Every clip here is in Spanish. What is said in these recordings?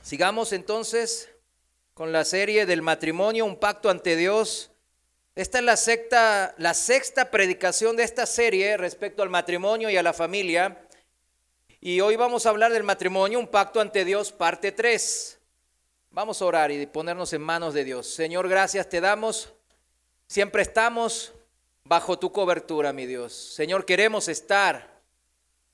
Sigamos entonces con la serie del matrimonio, un pacto ante Dios. Esta es la sexta predicación de esta serie respecto al matrimonio y a la familia. Y hoy vamos a hablar del matrimonio, un pacto ante Dios, parte 3. Vamos a orar y ponernos en manos de Dios. Señor, gracias te damos. Siempre estamos bajo tu cobertura, mi Dios. Señor, queremos estar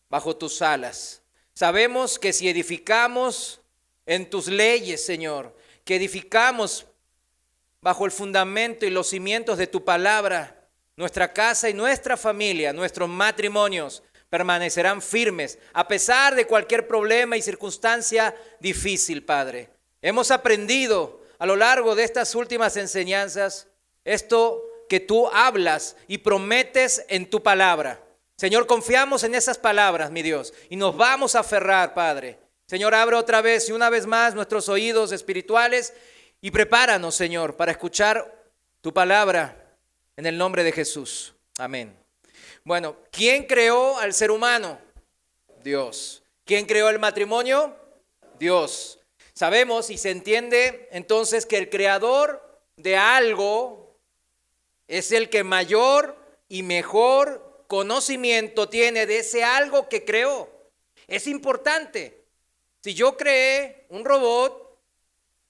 bajo tus alas. Sabemos que si edificamos en tus leyes, Señor, que edificamos bajo el fundamento y los cimientos de tu palabra, nuestra casa y nuestra familia, nuestros matrimonios permanecerán firmes a pesar de cualquier problema y circunstancia difícil, Padre. Hemos aprendido a lo largo de estas últimas enseñanzas esto que tú hablas y prometes en tu palabra. Señor, confiamos en esas palabras, mi Dios, y nos vamos a aferrar, Padre. Señor, abre otra vez y una vez más nuestros oídos espirituales y prepáranos, Señor, para escuchar tu palabra en el nombre de Jesús. Amén. Bueno, ¿quién creó al ser humano? Dios. ¿Quién creó el matrimonio? Dios. Sabemos y se entiende entonces que el creador de algo es el que mayor y mejor conocimiento tiene de ese algo que creó. Es importante. Si yo creé un robot,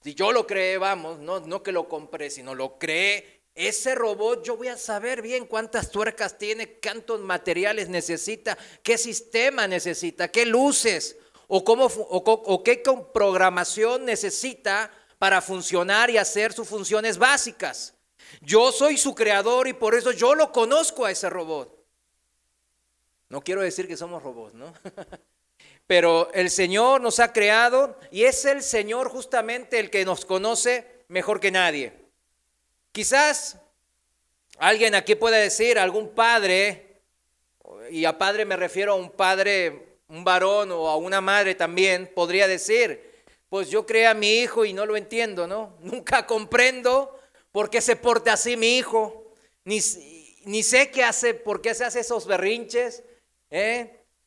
si yo lo creé, vamos, no que lo compré, sino lo creé, ese robot yo voy a saber bien cuántas tuercas tiene, cuántos materiales necesita, qué sistema necesita, qué luces o qué programación necesita para funcionar y hacer sus funciones básicas. Yo soy su creador y por eso yo lo conozco a ese robot. No quiero decir que somos robots, ¿no? Pero el Señor nos ha creado y es el Señor justamente el que nos conoce mejor que nadie. Quizás alguien aquí pueda decir, algún padre, y a padre me refiero a un padre, un varón o a una madre también, podría decir, pues yo creé a mi hijo y no lo entiendo, ¿no? Nunca comprendo por qué se porta así mi hijo, ni sé qué hace, por qué se hace esos berrinches,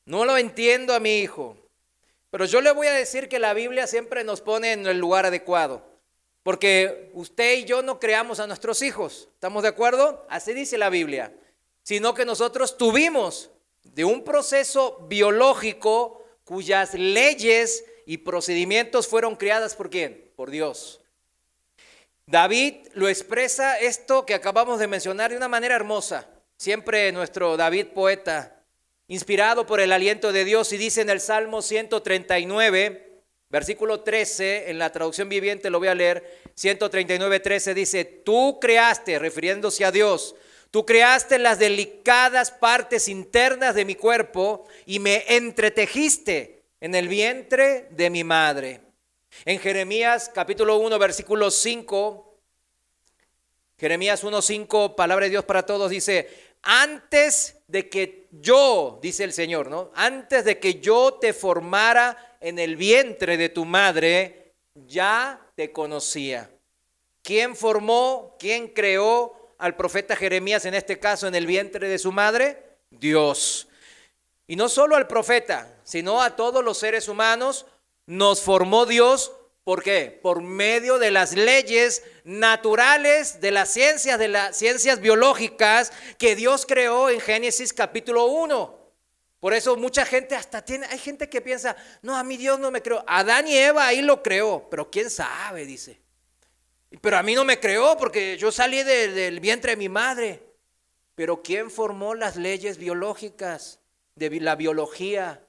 No lo entiendo a mi hijo. Pero yo le voy a decir que la Biblia siempre nos pone en el lugar adecuado. Porque usted y yo no creamos a nuestros hijos. ¿Estamos de acuerdo? Así dice la Biblia. Sino que nosotros tuvimos de un proceso biológico cuyas leyes y procedimientos fueron creadas ¿por quién? Por Dios. David lo expresa esto que acabamos de mencionar de una manera hermosa. Siempre nuestro David poeta, inspirado por el aliento de Dios, y dice en el Salmo 139, versículo 13, en la traducción viviente lo voy a leer, 139, 13 dice, tú creaste, refiriéndose a Dios, tú creaste las delicadas partes internas de mi cuerpo y me entretejiste en el vientre de mi madre. En Jeremías capítulo 1, versículo 5, Jeremías 1:5, palabra de Dios para todos, dice, antes de que yo, dice el Señor, ¿no? Antes de que yo te formara en el vientre de tu madre, ya te conocía. ¿Quién formó, quién creó al profeta Jeremías en este caso en el vientre de su madre? Dios. Y no solo al profeta, sino a todos los seres humanos nos formó Dios. ¿Por qué? Por medio de las leyes naturales de las ciencias biológicas que Dios creó en Génesis capítulo 1. Por eso mucha gente hay gente que piensa, no, a mí Dios no me creó. Adán y Eva ahí lo creó, pero quién sabe, dice. Pero a mí no me creó porque yo salí del vientre de mi madre. Pero ¿quién formó las leyes biológicas, de la biología,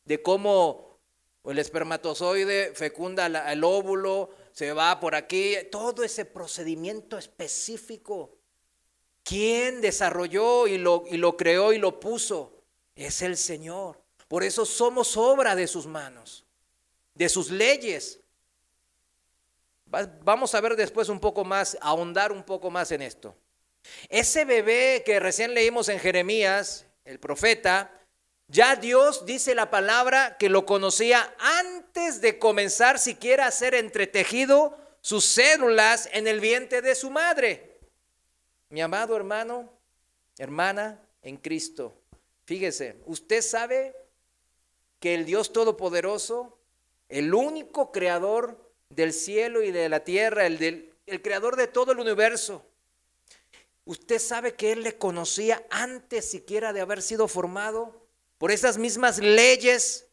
de cómo el espermatozoide fecunda el óvulo, se va por aquí, todo ese procedimiento específico? ¿Quién desarrolló y lo creó y lo puso? Es el Señor. Por eso somos obra de sus manos, de sus leyes. Vamos a ver después un poco más, ahondar un poco más en esto. Ese bebé que recién leímos en Jeremías, el profeta, ya Dios dice la palabra que lo conocía antes de comenzar siquiera a ser entretejido sus células en el vientre de su madre. Mi amado hermano, hermana en Cristo, fíjese, usted sabe que el Dios Todopoderoso el único creador del cielo y de la tierra, el creador de todo el universo. Usted sabe que Él le conocía antes siquiera de haber sido formado por esas mismas leyes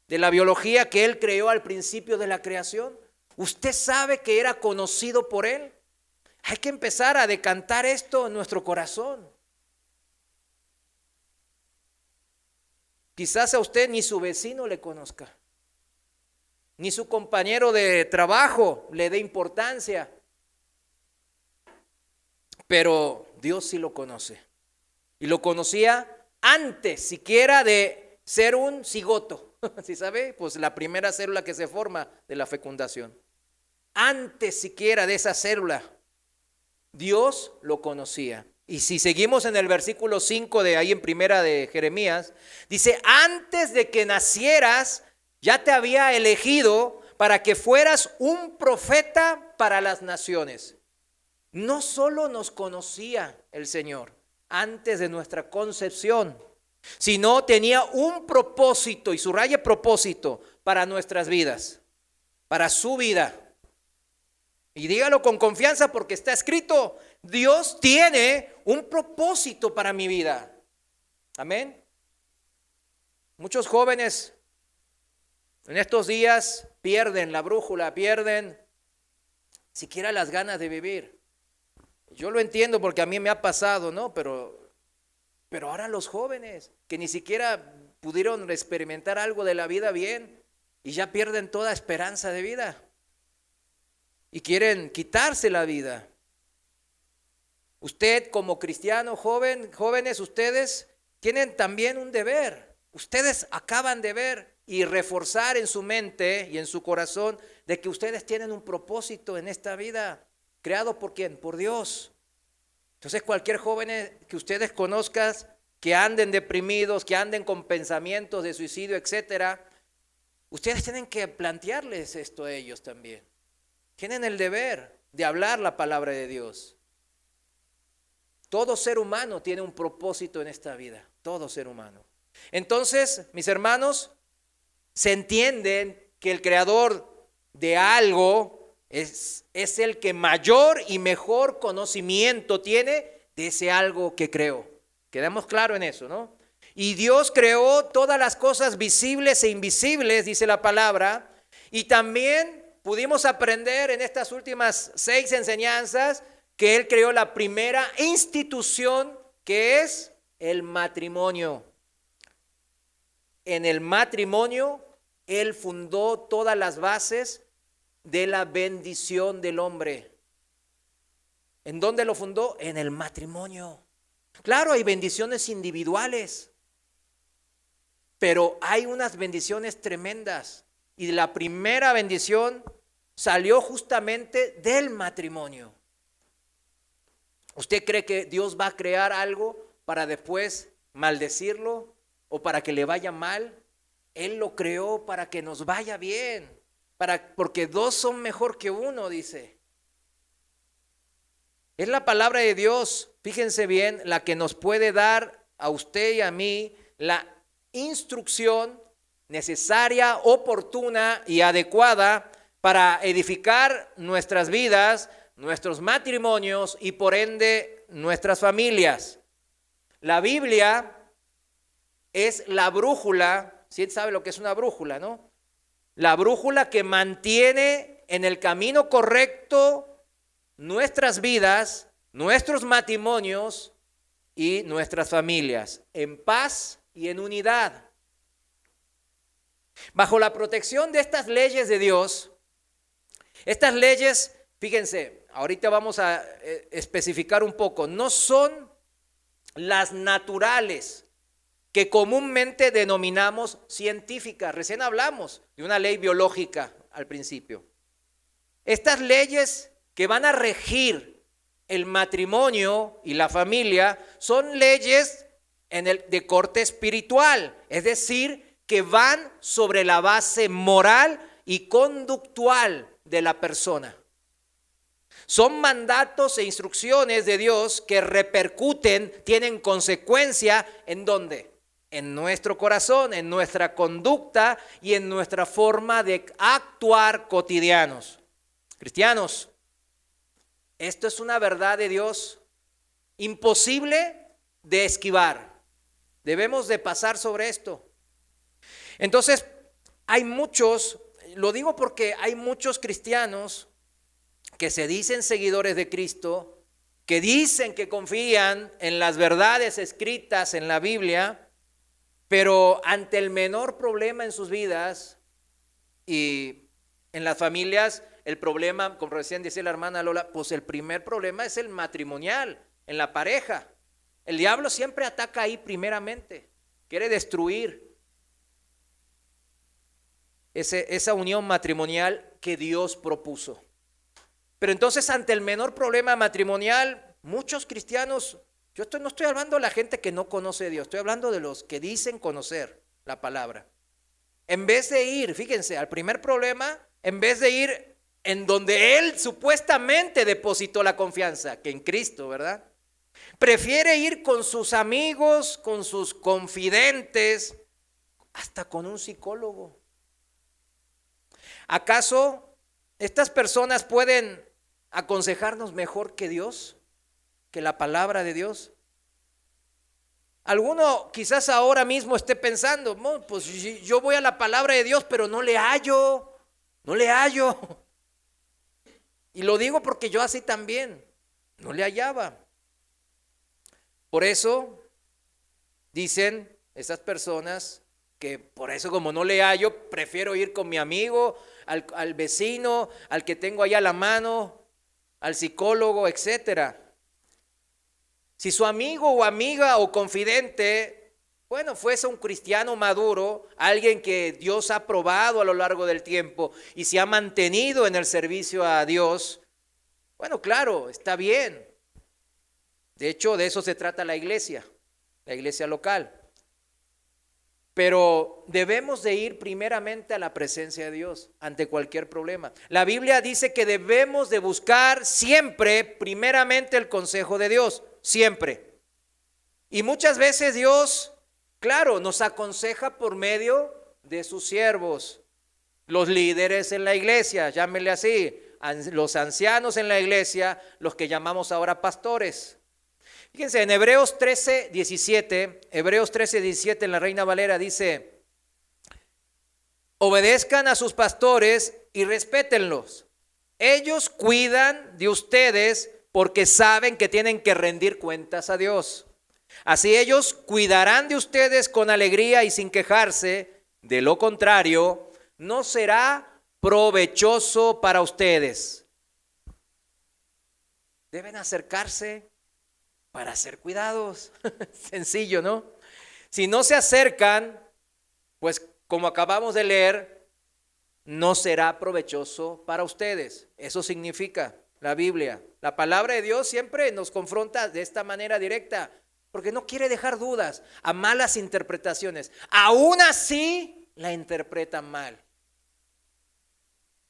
de la biología que Él creó al principio de la creación. Usted sabe que era conocido por Él. Hay que empezar a decantar esto en nuestro corazón. Quizás a usted ni su vecino le conozca, ni su compañero de trabajo le dé importancia, pero Dios sí lo conoce. Y lo conocía antes siquiera de ser un cigoto. ¿Sí sabe? Pues la primera célula que se forma de la fecundación. Antes siquiera de esa célula, Dios lo conocía. Y si seguimos en el versículo 5 de ahí en primera de Jeremías, dice, antes de que nacieras, ya te había elegido para que fueras un profeta para las naciones. No solo nos conocía el Señor antes de nuestra concepción, sino tenía un propósito, y subraye propósito, para nuestras vidas, para su vida. Y dígalo con confianza porque está escrito, Dios tiene un propósito para mi vida. Amén. Muchos jóvenes en estos días pierden la brújula, pierden siquiera las ganas de vivir. Yo lo entiendo porque a mí me ha pasado, ¿no? Pero ahora los jóvenes que ni siquiera pudieron experimentar algo de la vida bien y ya pierden toda esperanza de vida y quieren quitarse la vida. Usted como cristiano jóvenes, ustedes tienen también un deber. Ustedes acaban de ver y reforzar en su mente y en su corazón de que ustedes tienen un propósito en esta vida, creado ¿por quién? Por Dios. Entonces cualquier joven que ustedes conozcan, que anden deprimidos, que anden con pensamientos de suicidio, etcétera, ustedes tienen que plantearles esto a ellos también. Tienen el deber de hablar la palabra de Dios. Todo ser humano tiene un propósito en esta vida, todo ser humano. Entonces, mis hermanos, se entienden que el creador de algo es el que mayor y mejor conocimiento tiene de ese algo que creó. Quedamos claros en eso, ¿no? Y Dios creó todas las cosas visibles e invisibles, dice la palabra, y también pudimos aprender en estas últimas 6 enseñanzas que Él creó la primera institución, que es el matrimonio. En el matrimonio, Él fundó todas las bases de la bendición del hombre. ¿En dónde lo fundó? En el matrimonio. Claro, hay bendiciones individuales, pero hay unas bendiciones tremendas. Y la primera bendición salió justamente del matrimonio. ¿Usted cree que Dios va a crear algo para después maldecirlo o para que le vaya mal? Él lo creó para que nos vaya bien, porque 2 son mejor que 1, dice. Es la palabra de Dios, fíjense bien, la que nos puede dar a usted y a mí la instrucción necesaria, oportuna y adecuada para edificar nuestras vidas, nuestros matrimonios y por ende nuestras familias. La Biblia es la brújula, ¿sí sabe lo que es una brújula, no? La brújula que mantiene en el camino correcto nuestras vidas, nuestros matrimonios y nuestras familias, en paz y en unidad. Bajo la protección de estas leyes de Dios, estas leyes, fíjense, ahorita vamos a especificar un poco, no son las naturales que comúnmente denominamos científicas. Recién hablamos de una ley biológica al principio. Estas leyes que van a regir el matrimonio y la familia son leyes de corte espiritual, es decir, que van sobre la base moral y conductual de la persona. Son mandatos e instrucciones de Dios que repercuten, tienen consecuencia, ¿en dónde? en nuestro corazón, en nuestra conducta y en nuestra forma de actuar cotidianos. Cristianos, esto es una verdad de Dios imposible de esquivar. Debemos de pasar sobre esto. Entonces, hay muchos, lo digo porque hay muchos cristianos que se dicen seguidores de Cristo, que dicen que confían en las verdades escritas en la Biblia, pero ante el menor problema en sus vidas y en las familias, el problema, como recién decía la hermana Lola, pues el primer problema es el matrimonial, en la pareja. El diablo siempre ataca ahí primeramente, quiere destruir esa unión matrimonial que Dios propuso. Pero entonces ante el menor problema matrimonial, muchos cristianos, no estoy hablando de la gente que no conoce a Dios, estoy hablando de los que dicen conocer la palabra. En vez de ir, fíjense, al primer problema, en vez de ir en donde Él supuestamente depositó la confianza, que en Cristo, ¿verdad? Prefiere ir con sus amigos, con sus confidentes, hasta con un psicólogo. ¿Acaso estas personas pueden aconsejarnos mejor que Dios, que la palabra de Dios? Alguno quizás ahora mismo esté pensando, no, pues yo voy a la palabra de Dios, pero no le hallo. Y lo digo porque yo así también, no le hallaba. Por eso dicen estas personas que por eso como no le hallo, prefiero ir con mi amigo, al vecino, al que tengo allá a la mano, al psicólogo, etcétera. Si su amigo o amiga o confidente, bueno, fuese un cristiano maduro, alguien que Dios ha probado a lo largo del tiempo y se ha mantenido en el servicio a Dios, bueno, claro, está bien. De hecho, de eso se trata la iglesia local. Pero debemos de ir primeramente a la presencia de Dios ante cualquier problema. La Biblia dice que debemos de buscar siempre primeramente el consejo de Dios, siempre. Y muchas veces Dios, claro, nos aconseja por medio de sus siervos, los líderes en la iglesia, llámenle así, los ancianos en la iglesia, los que llamamos ahora pastores. Fíjense, en Hebreos 13:17 en la Reina Valera dice: obedezcan a sus pastores y respétenlos. Ellos cuidan de ustedes porque saben que tienen que rendir cuentas a Dios. Así ellos cuidarán de ustedes con alegría y sin quejarse. De lo contrario, no será provechoso para ustedes. Deben acercarse para ser cuidados. Sencillo, ¿no? Si no se acercan, pues como acabamos de leer, no será provechoso para ustedes. Eso significa la Biblia. La palabra de Dios siempre nos confronta de esta manera directa, porque no quiere dejar dudas a malas interpretaciones. Aún así la interpretan mal.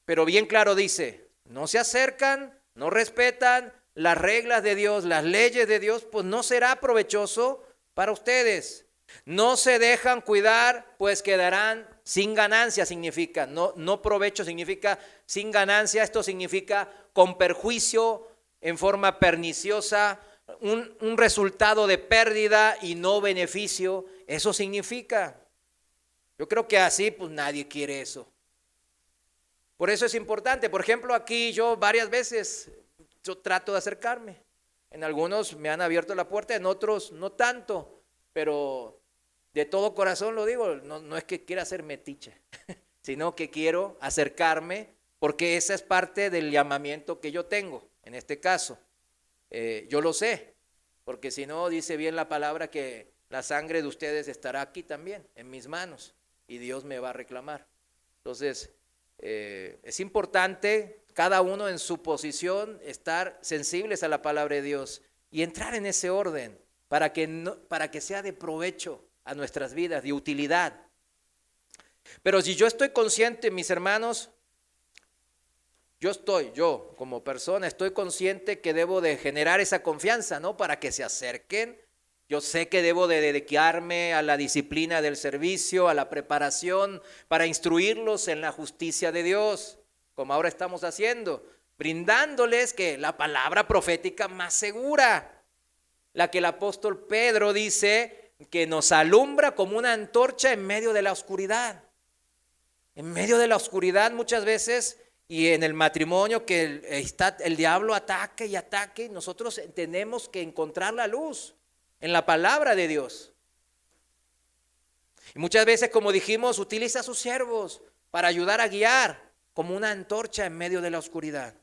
Pero bien claro dice, no se acercan, no respetan las reglas de Dios, las leyes de Dios, pues no será provechoso para ustedes. No se dejan cuidar, pues quedarán sin ganancia, significa, no provecho significa sin ganancia, esto significa con perjuicio, en forma perniciosa, un resultado de pérdida y no beneficio, eso significa. Yo creo que así pues nadie quiere eso. Por eso es importante, por ejemplo aquí yo varias veces yo trato de acercarme. En algunos me han abierto la puerta, en otros no tanto, pero de todo corazón lo digo, no es que quiera hacer metiche, sino que quiero acercarme porque esa es parte del llamamiento que yo tengo, en este caso. Yo lo sé, porque si no dice bien la palabra que la sangre de ustedes estará aquí también, en mis manos, y Dios me va a reclamar. Entonces, es importante cada uno en su posición estar sensibles a la palabra de Dios y entrar en ese orden para que sea de provecho a nuestras vidas, de utilidad. Pero si yo estoy consciente, mis hermanos, yo como persona estoy consciente que debo de generar esa confianza, ¿no? Para que se acerquen. Yo sé que debo de dedicarme a la disciplina del servicio, a la preparación para instruirlos en la justicia de Dios, como ahora estamos haciendo, brindándoles que la palabra profética más segura, la que el apóstol Pedro dice que nos alumbra como una antorcha en medio de la oscuridad. En medio de la oscuridad muchas veces, y en el matrimonio que el diablo ataque y ataque, nosotros tenemos que encontrar la luz en la palabra de Dios. Y muchas veces, como dijimos, utiliza a sus siervos para ayudar a guiar como una antorcha en medio de la oscuridad.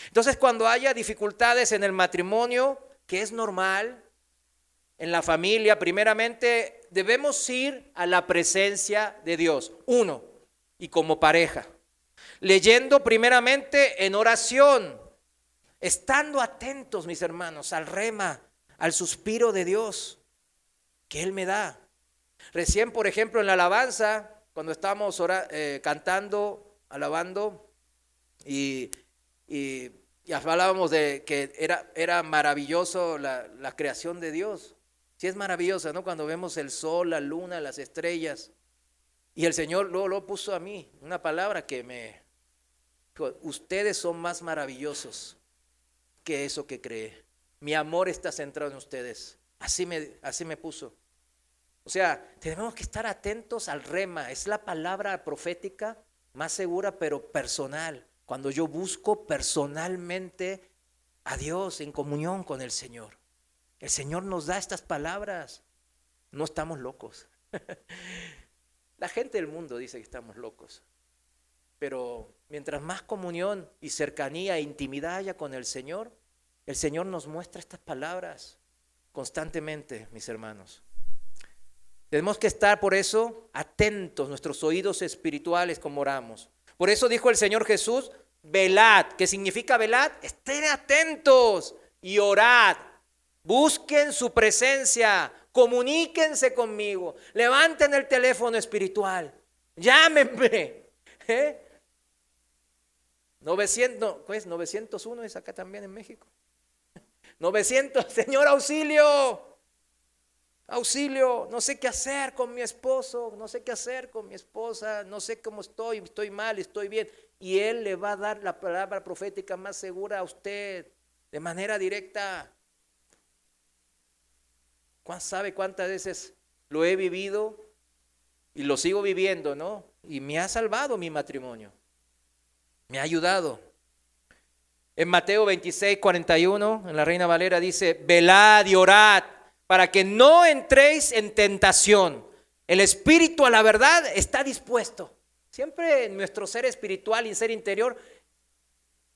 Entonces, cuando haya dificultades en el matrimonio, que es normal, en la familia, primeramente debemos ir a la presencia de Dios, uno, y como pareja, leyendo primeramente en oración, estando atentos, mis hermanos, al rema, al suspiro de Dios que Él me da. Recién, por ejemplo, en la alabanza, cuando estábamos cantando, alabando, y hablábamos de que era maravilloso la creación de Dios. Sí, es maravillosa, ¿no? Cuando vemos el sol, la luna, las estrellas. Y el Señor luego puso a mí una palabra que me dijo: ustedes son más maravillosos que eso que cree. Mi amor está centrado en ustedes. Así me puso. O sea, tenemos que estar atentos al rema. Es la palabra profética más segura, pero personal. Cuando yo busco personalmente a Dios en comunión con el Señor. El Señor nos da estas palabras. No estamos locos. La gente del mundo dice que estamos locos. Pero mientras más comunión y cercanía e intimidad haya con el Señor nos muestra estas palabras constantemente, mis hermanos. Tenemos que estar por eso atentos, nuestros oídos espirituales como oramos. Por eso dijo el Señor Jesús: velad. ¿Qué significa velad? Estén atentos y orad. Busquen su presencia, comuníquense conmigo, levanten el teléfono espiritual, llámenme. 901 es acá también en México. 900, Señor, auxilio, auxilio, no sé qué hacer con mi esposo, no sé qué hacer con mi esposa, no sé cómo estoy mal, estoy bien. Y Él le va a dar la palabra profética más segura a usted, de manera directa. ¿Sabe cuántas veces lo he vivido y lo sigo viviendo, no? Y me ha salvado mi matrimonio, me ha ayudado. En Mateo 26:41, en la Reina Valera dice: velad y orad para que no entréis en tentación. El espíritu a la verdad está dispuesto. Siempre nuestro ser espiritual y ser interior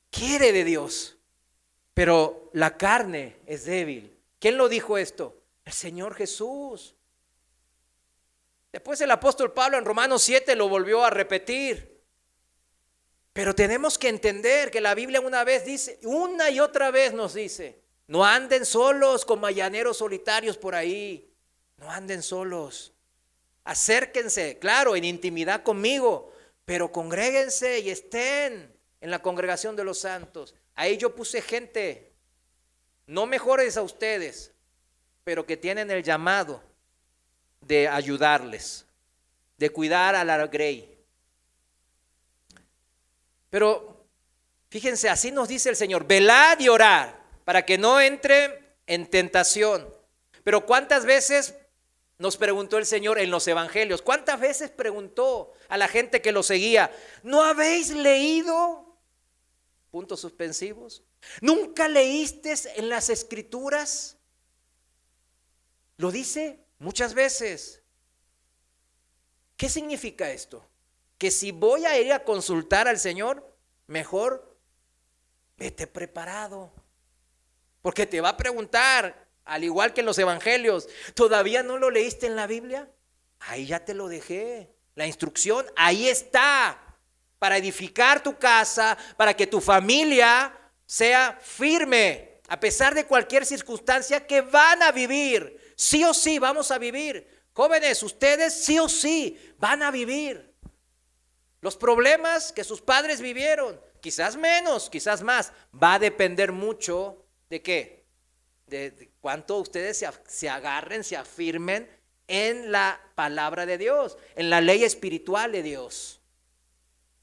quiere de Dios, pero la carne es débil. ¿Quién lo dijo esto? El Señor Jesús. Después el apóstol Pablo en Romanos 7 lo volvió a repetir. Pero tenemos que entender que la Biblia una y otra vez nos dice: no anden solos como llaneros solitarios por ahí. No anden solos. Acérquense, claro, en intimidad conmigo, pero congréguense y estén en la congregación de los santos. Ahí yo puse gente, no mejores a ustedes, pero que tienen el llamado de ayudarles, de cuidar a la grey. Pero fíjense, así nos dice el Señor: velad y orad para que no entre en tentación. Pero ¿cuántas veces nos preguntó el Señor en los evangelios? ¿Cuántas veces preguntó a la gente que lo seguía: ¿no habéis leído? Puntos suspensivos. ¿Nunca leíste en las escrituras? Lo dice muchas veces. ¿Qué significa esto? Que si voy a ir a consultar al Señor, mejor vete preparado. Porque te va a preguntar, al igual que en los evangelios: ¿todavía no lo leíste en la Biblia? Ahí ya te lo dejé. La instrucción ahí está, para edificar tu casa, para que tu familia sea firme, a pesar de cualquier circunstancia que van a vivir. Sí o sí vamos a vivir. Jóvenes, ustedes sí o sí van a vivir los problemas que sus padres vivieron. Quizás menos, quizás más. Va a depender mucho ¿de qué? de cuánto ustedes se agarren, se afirmen en la palabra de Dios, en la ley espiritual de Dios.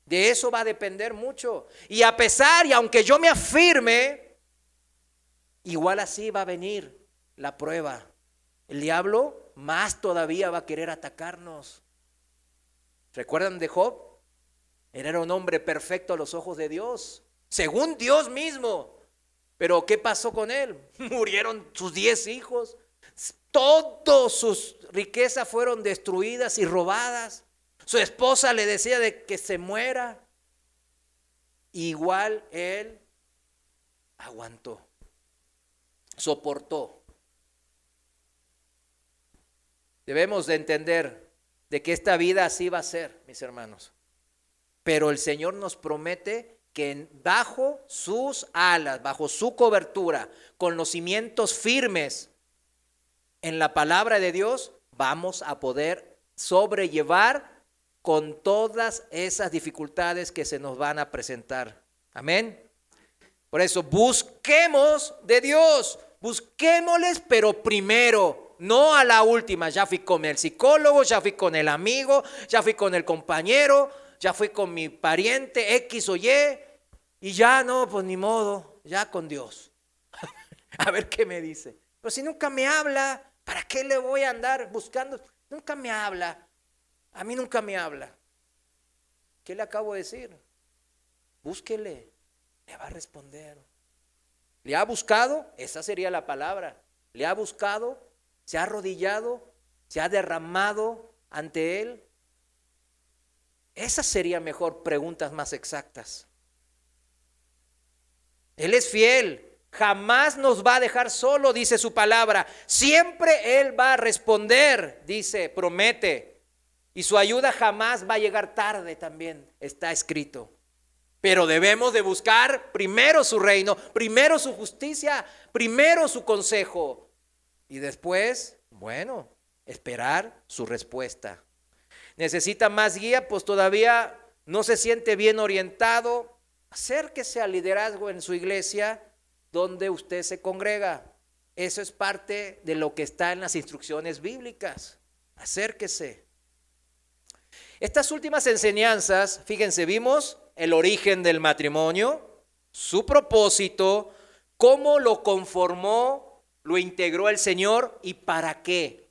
De eso va a depender mucho. Y a pesar y aunque yo me afirme, igual así va a venir la prueba. El diablo más todavía va a querer atacarnos. ¿Recuerdan de Job? Él era un hombre perfecto a los ojos de Dios, según Dios mismo. Pero ¿qué pasó con él? Murieron sus 10 hijos. Todas sus riquezas fueron destruidas y robadas. Su esposa le decía de que se muera. Igual él aguantó, soportó. Debemos de entender de que esta vida así va a ser, mis hermanos. Pero el Señor nos promete que bajo sus alas, bajo su cobertura, con los cimientos firmes en la palabra de Dios, vamos a poder sobrellevar con todas esas dificultades que se nos van a presentar. Amén. Por eso busquemos de Dios, busquémosles, pero primero, no a la última. Ya fui con el psicólogo, ya fui con el amigo, ya fui con el compañero, ya fui con mi pariente X o y ya no, pues ni modo, ya con Dios. A ver qué me dice. Pero si nunca me habla, ¿para qué le voy a andar buscando? Nunca me habla. A mí nunca me habla. ¿Qué le acabo de decir? Búsquele, le va a responder. ¿Le ha buscado? Esa sería la palabra. ¿Le ha buscado? ¿Se ha arrodillado? ¿Se ha derramado ante él? Esas serían mejor preguntas más exactas. Él es fiel. Jamás nos va a dejar solo, dice su palabra. Siempre Él va a responder, dice, promete. Y su ayuda jamás va a llegar tarde también, está escrito. Pero debemos de buscar primero su reino, primero su justicia, primero su consejo. Y después, bueno, esperar su respuesta. Necesita más guía, pues todavía no se siente bien orientado. Acérquese al liderazgo en su iglesia donde usted se congrega. Eso es parte de lo que está en las instrucciones bíblicas. Acérquese. Estas últimas enseñanzas, fíjense, vimos el origen del matrimonio, su propósito, cómo lo conformó, lo integró el Señor y para qué.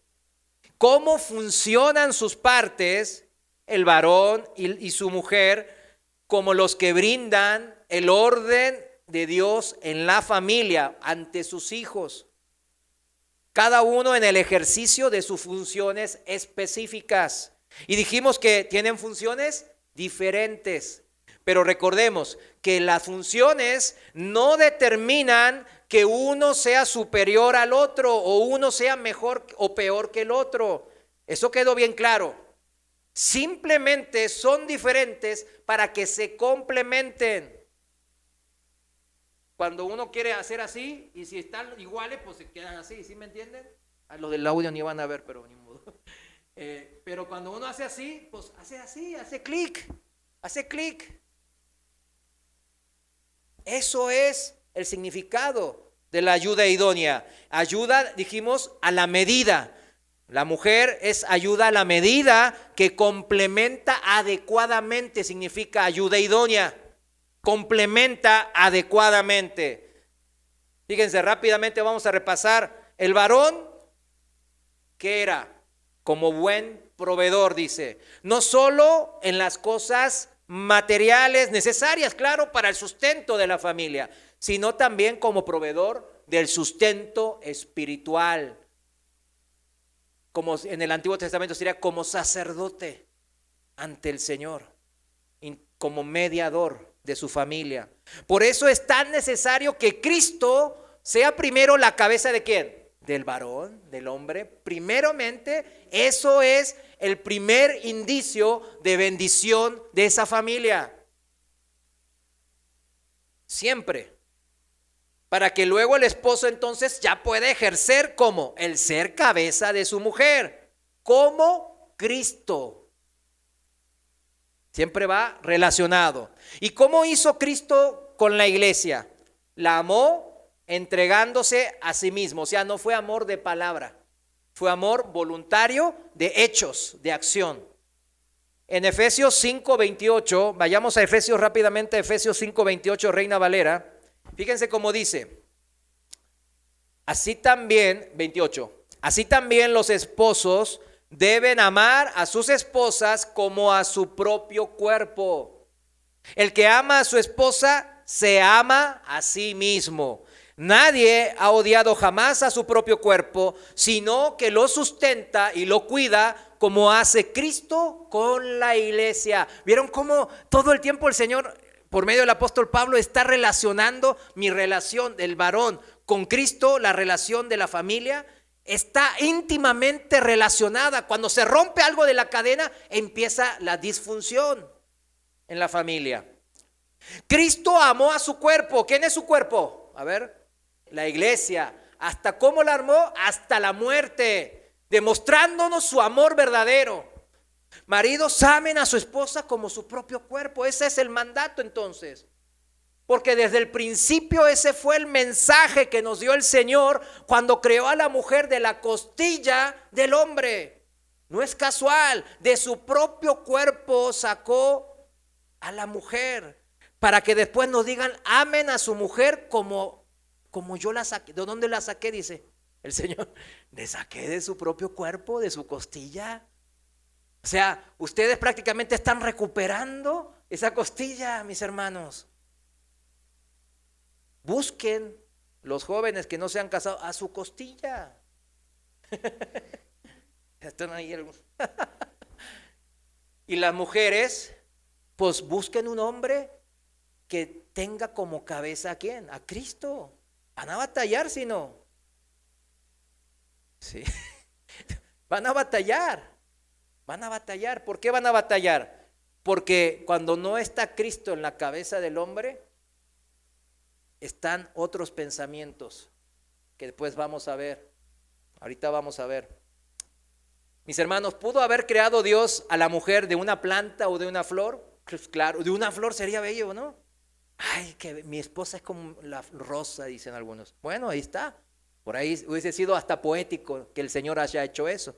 Cómo funcionan sus partes, el varón y su mujer, como los que brindan el orden de Dios en la familia ante sus hijos. Cada uno en el ejercicio de sus funciones específicas. Y dijimos que tienen funciones diferentes. Pero recordemos que las funciones no determinan que uno sea superior al otro o uno sea mejor o peor que el otro. Eso quedó bien claro. Simplemente son diferentes para que se complementen. Cuando uno quiere hacer así y si están iguales, pues se quedan así, ¿sí me entienden? A los del audio ni van a ver, pero ni modo. Pero cuando uno hace así, pues hace así, hace clic. Eso es el significado de la ayuda idónea. Ayuda, dijimos, a la medida. La mujer es ayuda a la medida que complementa adecuadamente, significa ayuda idónea. Complementa adecuadamente. Fíjense, rápidamente vamos a repasar. El varón, ¿qué era? Como buen proveedor, dice. No solo en las cosas materiales necesarias, claro, para el sustento de la familia, sino también como proveedor del sustento espiritual. Como en el Antiguo Testamento sería como sacerdote ante el Señor, como mediador de su familia. Por eso es tan necesario que Cristo sea primero la cabeza de ¿quién? Del varón, del hombre. Primeramente, eso es el primer indicio de bendición de esa familia. Siempre. Para que luego el esposo entonces ya pueda ejercer como el ser cabeza de su mujer, como Cristo. Siempre va relacionado. ¿Y cómo hizo Cristo con la iglesia? La amó entregándose a sí mismo. O sea, no fue amor de palabra, fue amor voluntario de hechos, de acción. En Efesios 5:28, vayamos a Efesios rápidamente, Efesios 5:28, Reina Valera. Fíjense cómo dice. Así también, 28, así también los esposos deben amar a sus esposas como a su propio cuerpo. El que ama a su esposa se ama a sí mismo. Nadie ha odiado jamás a su propio cuerpo, sino que lo sustenta y lo cuida como hace Cristo con la iglesia. ¿Vieron cómo todo el tiempo el Señor, por medio del apóstol Pablo, está relacionando mi relación del varón con Cristo, la relación de la familia? Está íntimamente relacionada. Cuando se rompe algo de la cadena, empieza la disfunción en la familia. Cristo amó a su cuerpo. ¿Quién es su cuerpo? A ver, la iglesia. ¿Hasta cómo la armó? Hasta la muerte, demostrándonos su amor verdadero. Maridos, amen a su esposa como su propio cuerpo. Ese es el mandato entonces. Porque desde el principio ese fue el mensaje que nos dio el Señor cuando creó a la mujer de la costilla del hombre. No es casual, de su propio cuerpo sacó a la mujer para que después nos digan, amen a su mujer como yo la saqué. ¿De dónde la saqué? Dice el Señor. Le saqué de su propio cuerpo, de su costilla. O sea, ustedes prácticamente están recuperando esa costilla, mis hermanos. Busquen los jóvenes que no se han casado a su costilla. Están ahí algunos. Y las mujeres, pues busquen un hombre que tenga como cabeza ¿a quién? A Cristo. Van a batallar si no. Sí. Van a batallar. Van a batallar. ¿Por qué van a batallar? Porque cuando no está Cristo en la cabeza del hombre, están otros pensamientos que después vamos a ver. Ahorita vamos a ver. Mis hermanos, ¿pudo haber creado Dios a la mujer de una planta o de una flor? Pues claro, de una flor sería bello, ¿no? Ay, que mi esposa es como la rosa, dicen algunos. Bueno, ahí está. Por ahí hubiese sido hasta poético que el Señor haya hecho eso.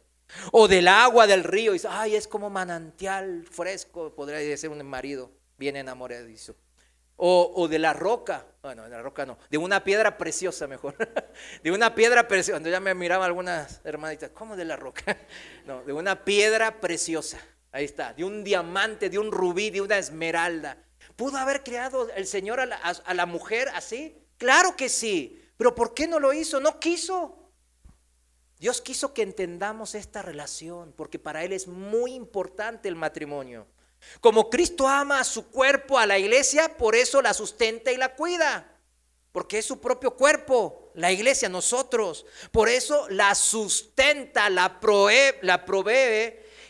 O del agua del río, dice, ay, es como manantial fresco, podría decir un marido bien enamoradizo. O de la roca, bueno, de la roca no, de una piedra preciosa mejor, de una piedra preciosa. Cuando ya me miraban algunas hermanitas, ¿cómo de la roca? No, de una piedra preciosa, ahí está, de un diamante, de un rubí, de una esmeralda. ¿Pudo haber creado el Señor a la mujer así? Claro que sí, pero ¿por qué no lo hizo? No quiso. Dios quiso que entendamos esta relación, porque para Él es muy importante el matrimonio. Como Cristo ama a su cuerpo, a la iglesia, por eso la sustenta y la cuida. Porque es su propio cuerpo, la iglesia, nosotros. Por eso la sustenta, la provee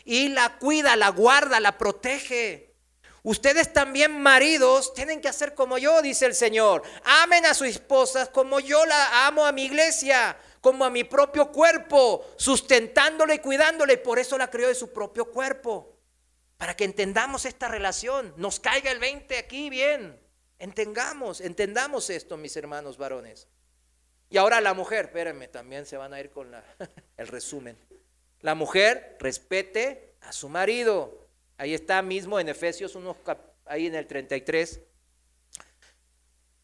y la cuida, la guarda, la protege. Ustedes también, maridos, tienen que hacer como yo, dice el Señor. Amen a sus esposas como yo la amo a mi iglesia, como a mi propio cuerpo, sustentándola y cuidándola. Y por eso la creó de su propio cuerpo. Para que entendamos esta relación, nos caiga el 20 aquí bien. Entendamos esto, mis hermanos varones. Y ahora la mujer, espérenme, también se van a ir con el resumen. La mujer respete a su marido. Ahí está mismo en Efesios 1, ahí en el 33.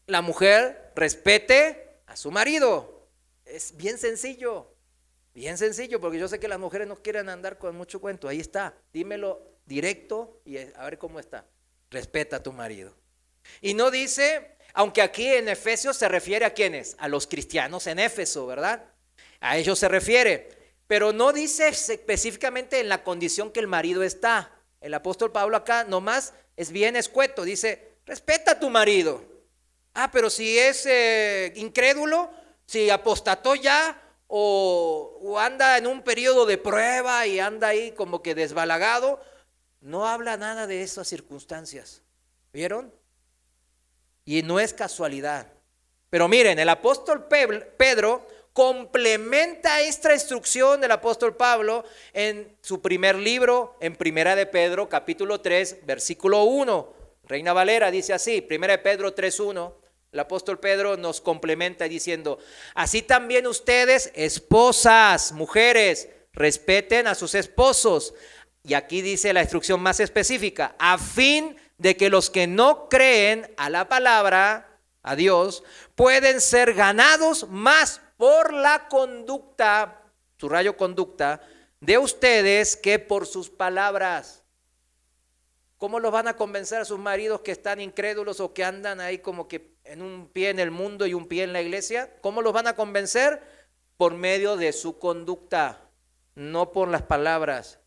La mujer respete a su marido. Es bien sencillo, porque yo sé que las mujeres no quieren andar con mucho cuento. Ahí está, dímelo directo y a ver cómo está. Respeta a tu marido. Y no dice, aunque aquí en Efesios se refiere a quiénes, a los cristianos en Éfeso, ¿verdad? A ellos se refiere, pero no dice específicamente en la condición que el marido está. El apóstol Pablo acá nomás es bien escueto, dice, respeta a tu marido. Pero si es incrédulo, si apostató ya, o anda en un periodo de prueba y anda ahí como que desbalagado, no habla nada de esas circunstancias. ¿Vieron? Y no es casualidad. Pero miren, el apóstol Pedro complementa esta instrucción del apóstol Pablo en su primer libro, en Primera de Pedro, capítulo 3, versículo 1. Reina Valera dice así, Primera de Pedro 3:1. el apóstol Pedro nos complementa diciendo, así también ustedes, esposas, mujeres, respeten a sus esposos. Y aquí dice la instrucción más específica, a fin de que los que no creen a la palabra, a Dios, pueden ser ganados más por la conducta, subrayo conducta, de ustedes que por sus palabras. ¿Cómo los van a convencer a sus maridos que están incrédulos o que andan ahí como que en un pie en el mundo y un pie en la iglesia? ¿Cómo los van a convencer? Por medio de su conducta, no por las palabras.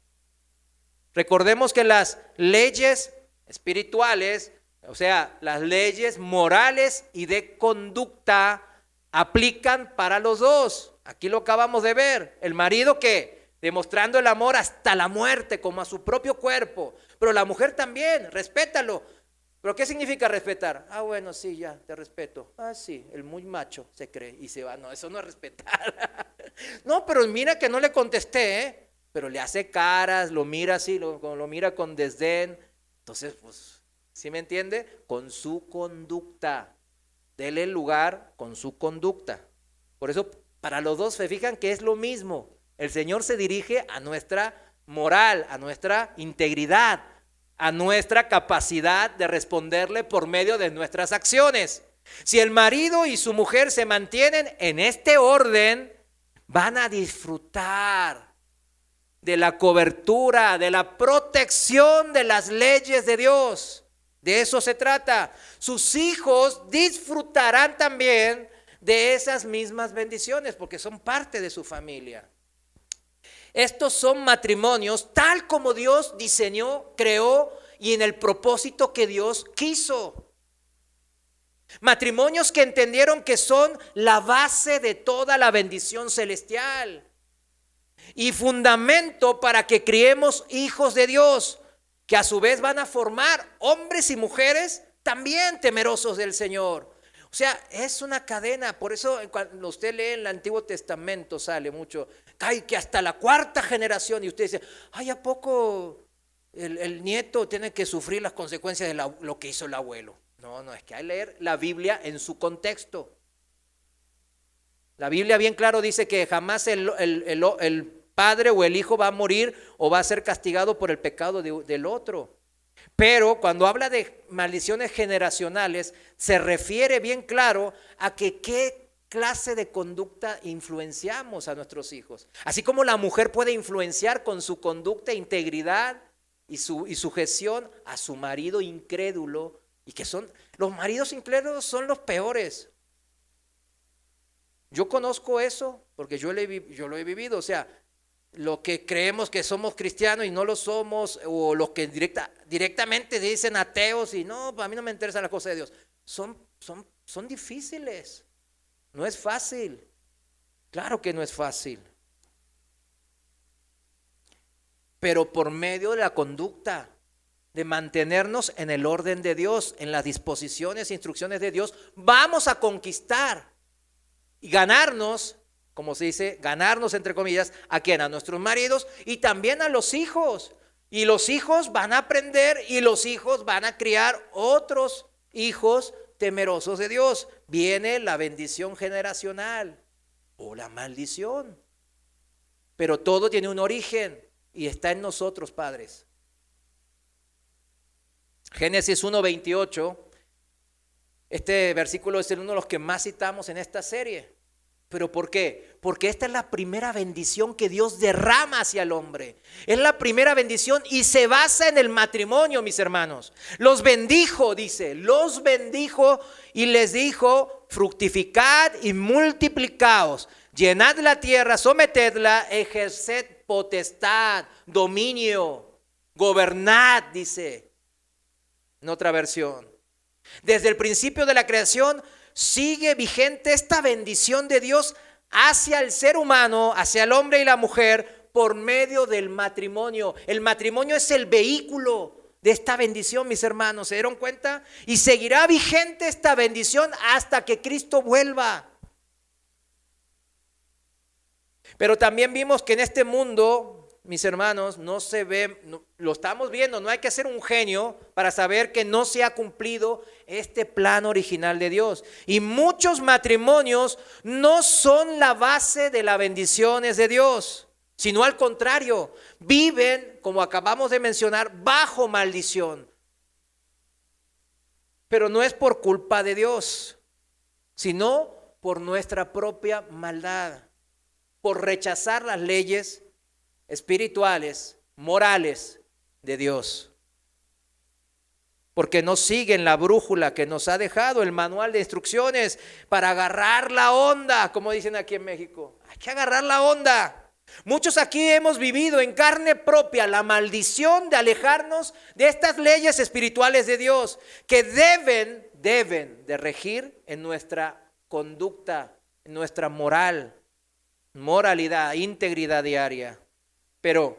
Recordemos que las leyes espirituales, o sea, las leyes morales y de conducta aplican para los dos. Aquí lo acabamos de ver. El marido que demostrando el amor hasta la muerte, como a su propio cuerpo. Pero la mujer también, respétalo. ¿Pero qué significa respetar? Ah, bueno, sí, ya, te respeto. Ah, sí, el muy macho se cree y se va. No, eso no es respetar. No, pero mira que no le contesté, ¿eh? Pero le hace caras, lo mira así, lo mira con desdén. Entonces, pues, ¿sí me entiende? Con su conducta. Dele el lugar con su conducta. Por eso, para los dos se fijan que es lo mismo. El Señor se dirige a nuestra moral, a nuestra integridad, a nuestra capacidad de responderle por medio de nuestras acciones. Si el marido y su mujer se mantienen en este orden, van a disfrutar de la cobertura, de la protección de las leyes de Dios. De eso se trata. Sus hijos disfrutarán también de esas mismas bendiciones porque son parte de su familia. Estos son matrimonios tal como Dios diseñó, creó y en el propósito que Dios quiso. Matrimonios que entendieron que son la base de toda la bendición celestial y fundamento para que criemos hijos de Dios, que a su vez van a formar hombres y mujeres también temerosos del Señor. O sea, es una cadena. Por eso cuando usted lee en el Antiguo Testamento sale mucho, ay, que hasta la cuarta generación, y usted dice, ay, ¿a poco el nieto tiene que sufrir las consecuencias de lo que hizo el abuelo? No, es que hay que leer la Biblia en su contexto. La Biblia bien claro dice que jamás el padre o el hijo va a morir o va a ser castigado por el pecado del otro. Pero cuando habla de maldiciones generacionales, se refiere bien claro a que qué clase de conducta influenciamos a nuestros hijos. Así como la mujer puede influenciar con su conducta, integridad y sujeción a su marido incrédulo, y que son, los maridos incrédulos son los peores. Yo conozco eso porque yo lo he vivido, o sea, lo que creemos que somos cristianos y no lo somos, o los que directamente dicen ateos y no, a mí no me interesa la cosa de Dios, son difíciles, no es fácil, claro que no es fácil, pero por medio de la conducta, de mantenernos en el orden de Dios, en las disposiciones e instrucciones de Dios, vamos a conquistar y ganarnos, como se dice, ganarnos entre comillas, ¿a quién? A nuestros maridos y también a los hijos. Y los hijos van a aprender y los hijos van a criar otros hijos temerosos de Dios. Viene la bendición generacional o la maldición. Pero todo tiene un origen y está en nosotros, padres. Génesis 1:28, este versículo es uno de los que más citamos en esta serie. ¿Pero por qué? Porque esta es la primera bendición que Dios derrama hacia el hombre. Es la primera bendición y se basa en el matrimonio, mis hermanos. Los bendijo, dice, los bendijo y les dijo, fructificad y multiplicaos, llenad la tierra, sometedla, ejerced potestad, dominio, gobernad, dice en otra versión. Desde el principio de la creación sigue vigente esta bendición de Dios hacia el ser humano, hacia el hombre y la mujer, por medio del matrimonio. El matrimonio es el vehículo de esta bendición, mis hermanos, ¿se dieron cuenta? Y seguirá vigente esta bendición hasta que Cristo vuelva. Pero también vimos que en este mundo mis hermanos, no se ve, lo estamos viendo, no hay que ser un genio para saber que no se ha cumplido este plan original de Dios. Y muchos matrimonios no son la base de las bendiciones de Dios, sino al contrario, viven, como acabamos de mencionar, bajo maldición. Pero no es por culpa de Dios, sino por nuestra propia maldad, por rechazar las leyes espirituales, morales de Dios. Porque no siguen la brújula que nos ha dejado el manual de instrucciones para agarrar la onda, como dicen aquí en México. Hay que agarrar la onda. Muchos aquí hemos vivido en carne propia la maldición de alejarnos de estas leyes espirituales de Dios que deben de regir en nuestra conducta, en nuestra moralidad, integridad diaria. Pero,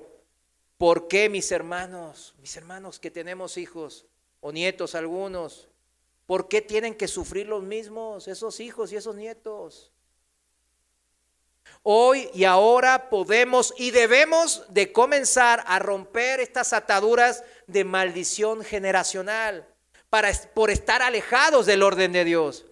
¿por qué mis hermanos que tenemos hijos o nietos algunos, por qué tienen que sufrir los mismos esos hijos y esos nietos? Hoy y ahora podemos y debemos de comenzar a romper estas ataduras de maldición generacional por estar alejados del orden de Dios.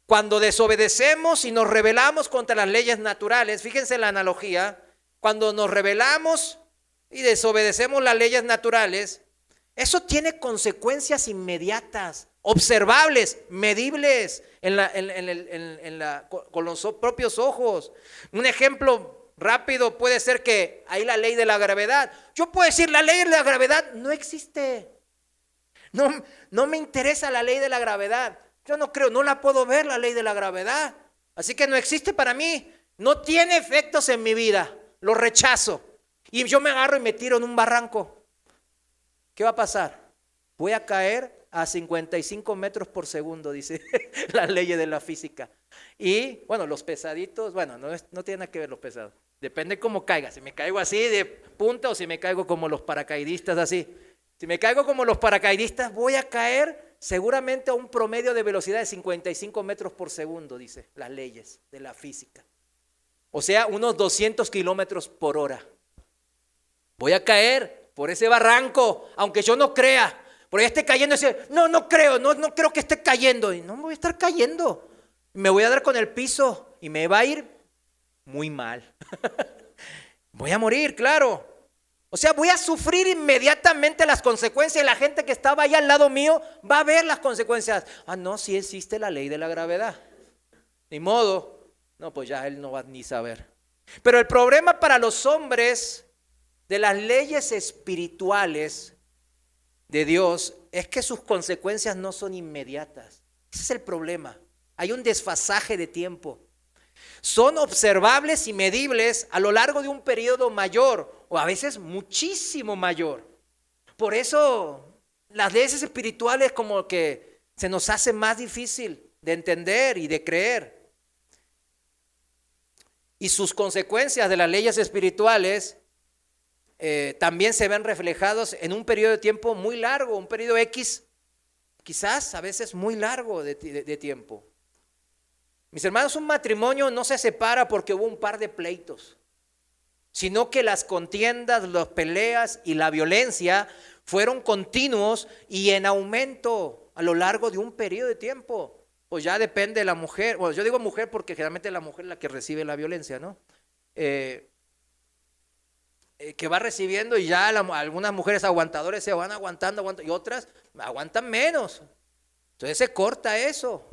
Cuando desobedecemos y nos rebelamos contra las leyes naturales, fíjense la analogía, cuando nos rebelamos y desobedecemos las leyes naturales, eso tiene consecuencias inmediatas, observables, medibles con los propios ojos. Un ejemplo rápido puede ser que hay la ley de la gravedad. Yo puedo decir, la ley de la gravedad no existe. No me interesa la ley de la gravedad. Yo no creo, no la puedo ver la ley de la gravedad. Así que no existe para mí. No tiene efectos en mi vida. Lo rechazo. Y yo me agarro y me tiro en un barranco. ¿Qué va a pasar? Voy a caer a 55 metros por segundo, dice las leyes de la física. Y bueno, los pesaditos, bueno, no tiene nada que ver los pesados. Depende cómo caiga. Si me caigo así de punta o si me caigo como los paracaidistas así. Si me caigo como los paracaidistas, voy a caer seguramente a un promedio de velocidad de 55 metros por segundo, dice las leyes de la física. O sea, unos 200 kilómetros por hora. Voy a caer por ese barranco, aunque yo no crea. Por ahí esté cayendo y decir, no creo que esté cayendo. Y no me voy a estar cayendo. Me voy a dar con el piso y me va a ir muy mal. Voy a morir, claro. O sea, voy a sufrir inmediatamente las consecuencias y la gente que estaba ahí al lado mío va a ver las consecuencias. No, sí existe la ley de la gravedad. Ni modo. No, pues ya él no va ni saber. Pero el problema para los hombres de las leyes espirituales de Dios es que sus consecuencias no son inmediatas. Ese es el problema. Hay un desfasaje de tiempo. Son observables y medibles a lo largo de un periodo mayor o a veces muchísimo mayor. Por eso las leyes espirituales como que se nos hace más difícil de entender y de creer. Y sus consecuencias de las leyes espirituales también se ven reflejados en un periodo de tiempo muy largo, un periodo X, quizás a veces muy largo de tiempo. Mis hermanos, un matrimonio no se separa porque hubo un par de pleitos, sino que las contiendas, las peleas y la violencia fueron continuos y en aumento a lo largo de un periodo de tiempo. Pues ya depende de la mujer, bueno, yo digo mujer porque generalmente la mujer es la que recibe la violencia, ¿no? Que va recibiendo y ya algunas mujeres aguantadoras se van aguantando y otras aguantan menos. Entonces se corta eso.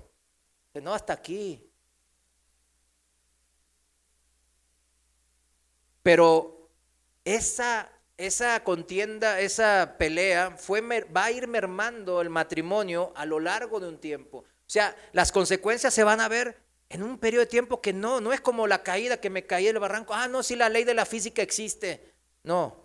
No, hasta aquí. Pero esa contienda, esa pelea va a ir mermando el matrimonio a lo largo de un tiempo. O sea, las consecuencias se van a ver en un periodo de tiempo que no es como la caída, que me caí del barranco. No, sí, la ley de la física existe. No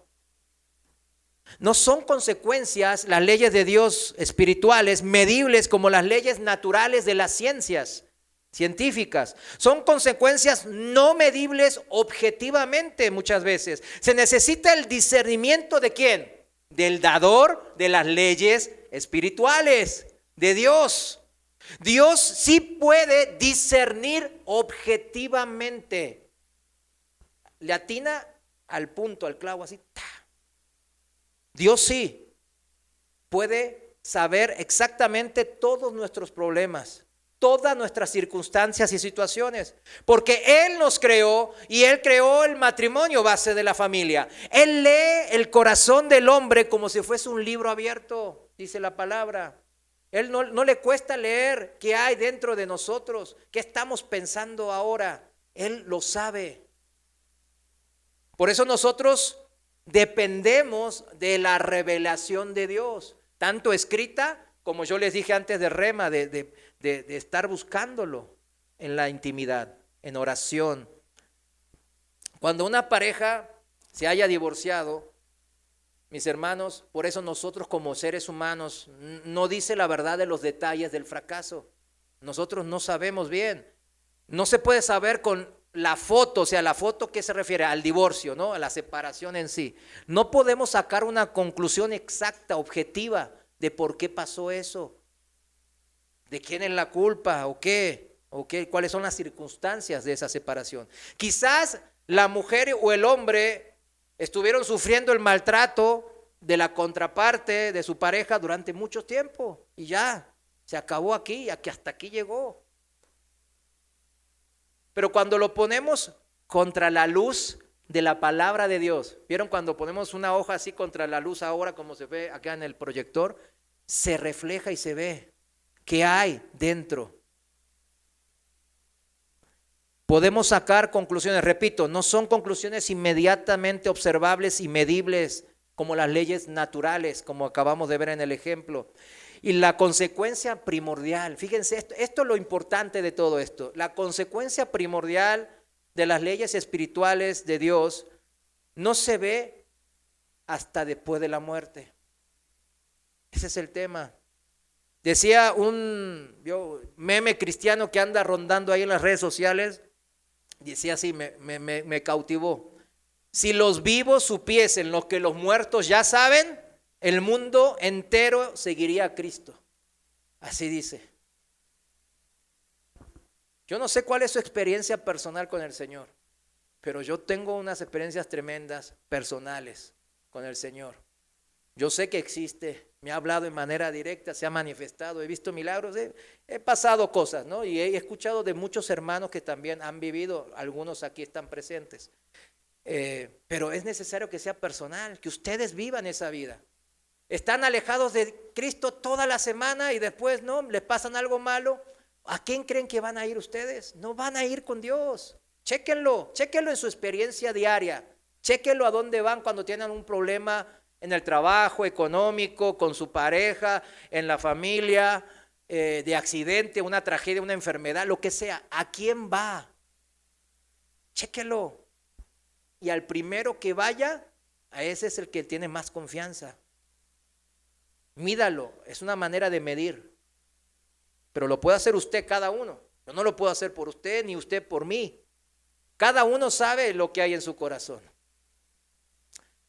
son consecuencias las leyes de Dios espirituales medibles como las leyes naturales de las ciencias científicas. Son consecuencias no medibles objetivamente muchas veces. Se necesita el discernimiento ¿de quién? Del dador de las leyes espirituales, de Dios. Dios sí puede discernir objetivamente. Le atina al punto, al clavo, así. ¡Ta! Dios sí puede saber exactamente todos nuestros problemas, todas nuestras circunstancias y situaciones, porque Él nos creó y Él creó el matrimonio base de la familia. Él lee el corazón del hombre como si fuese un libro abierto, dice la palabra. Él no le cuesta leer qué hay dentro de nosotros, qué estamos pensando ahora. Él lo sabe. Por eso nosotros dependemos de la revelación de Dios, tanto escrita como yo les dije antes de Rema, de estar buscándolo en la intimidad, en oración. Cuando una pareja se haya divorciado, mis hermanos, por eso nosotros como seres humanos no dice la verdad de los detalles del fracaso. Nosotros no sabemos bien. No se puede saber con la foto, o sea, la foto que se refiere al divorcio, ¿no? A la separación en sí. No podemos sacar una conclusión exacta, objetiva, de por qué pasó eso, de quién es la culpa o qué, cuáles son las circunstancias de esa separación. Quizás la mujer o el hombre estuvieron sufriendo el maltrato de la contraparte de su pareja durante mucho tiempo y ya se acabó aquí, hasta aquí llegó. Pero cuando lo ponemos contra la luz de la palabra de Dios, ¿vieron cuando ponemos una hoja así contra la luz ahora como se ve acá en el proyector? Se refleja y se ve qué hay dentro. Podemos sacar conclusiones, repito, no son conclusiones inmediatamente observables y medibles como las leyes naturales, como acabamos de ver en el ejemplo. Y la consecuencia primordial, fíjense, esto es lo importante de todo esto. La consecuencia primordial de las leyes espirituales de Dios no se ve hasta después de la muerte. Ese es el tema. Decía un meme cristiano que anda rondando ahí en las redes sociales, decía así, me cautivó. Si los vivos supiesen lo que los muertos ya saben, el mundo entero seguiría a Cristo. Así dice. Yo no sé cuál es su experiencia personal con el Señor, pero yo tengo unas experiencias tremendas personales con el Señor. Yo sé que existe, me ha hablado de manera directa, se ha manifestado, he visto milagros, he pasado cosas, ¿no? Y he escuchado de muchos hermanos que también han vivido, algunos aquí están presentes. Pero es necesario que sea personal, que ustedes vivan esa vida. Están alejados de Cristo toda la semana y después no les pasan algo malo. ¿A quién creen que van a ir ustedes? No van a ir con Dios. Chéquenlo en su experiencia diaria. Chéquenlo a dónde van cuando tienen un problema en el trabajo, económico, con su pareja, en la familia, de accidente, una tragedia, una enfermedad, lo que sea. ¿A quién va? Chéquenlo. Y al primero que vaya, a ese es el que tiene más confianza. Mídalo, es una manera de medir, pero lo puede hacer usted cada uno. Yo no lo puedo hacer por usted ni usted por mí. Cada uno sabe lo que hay en su corazón.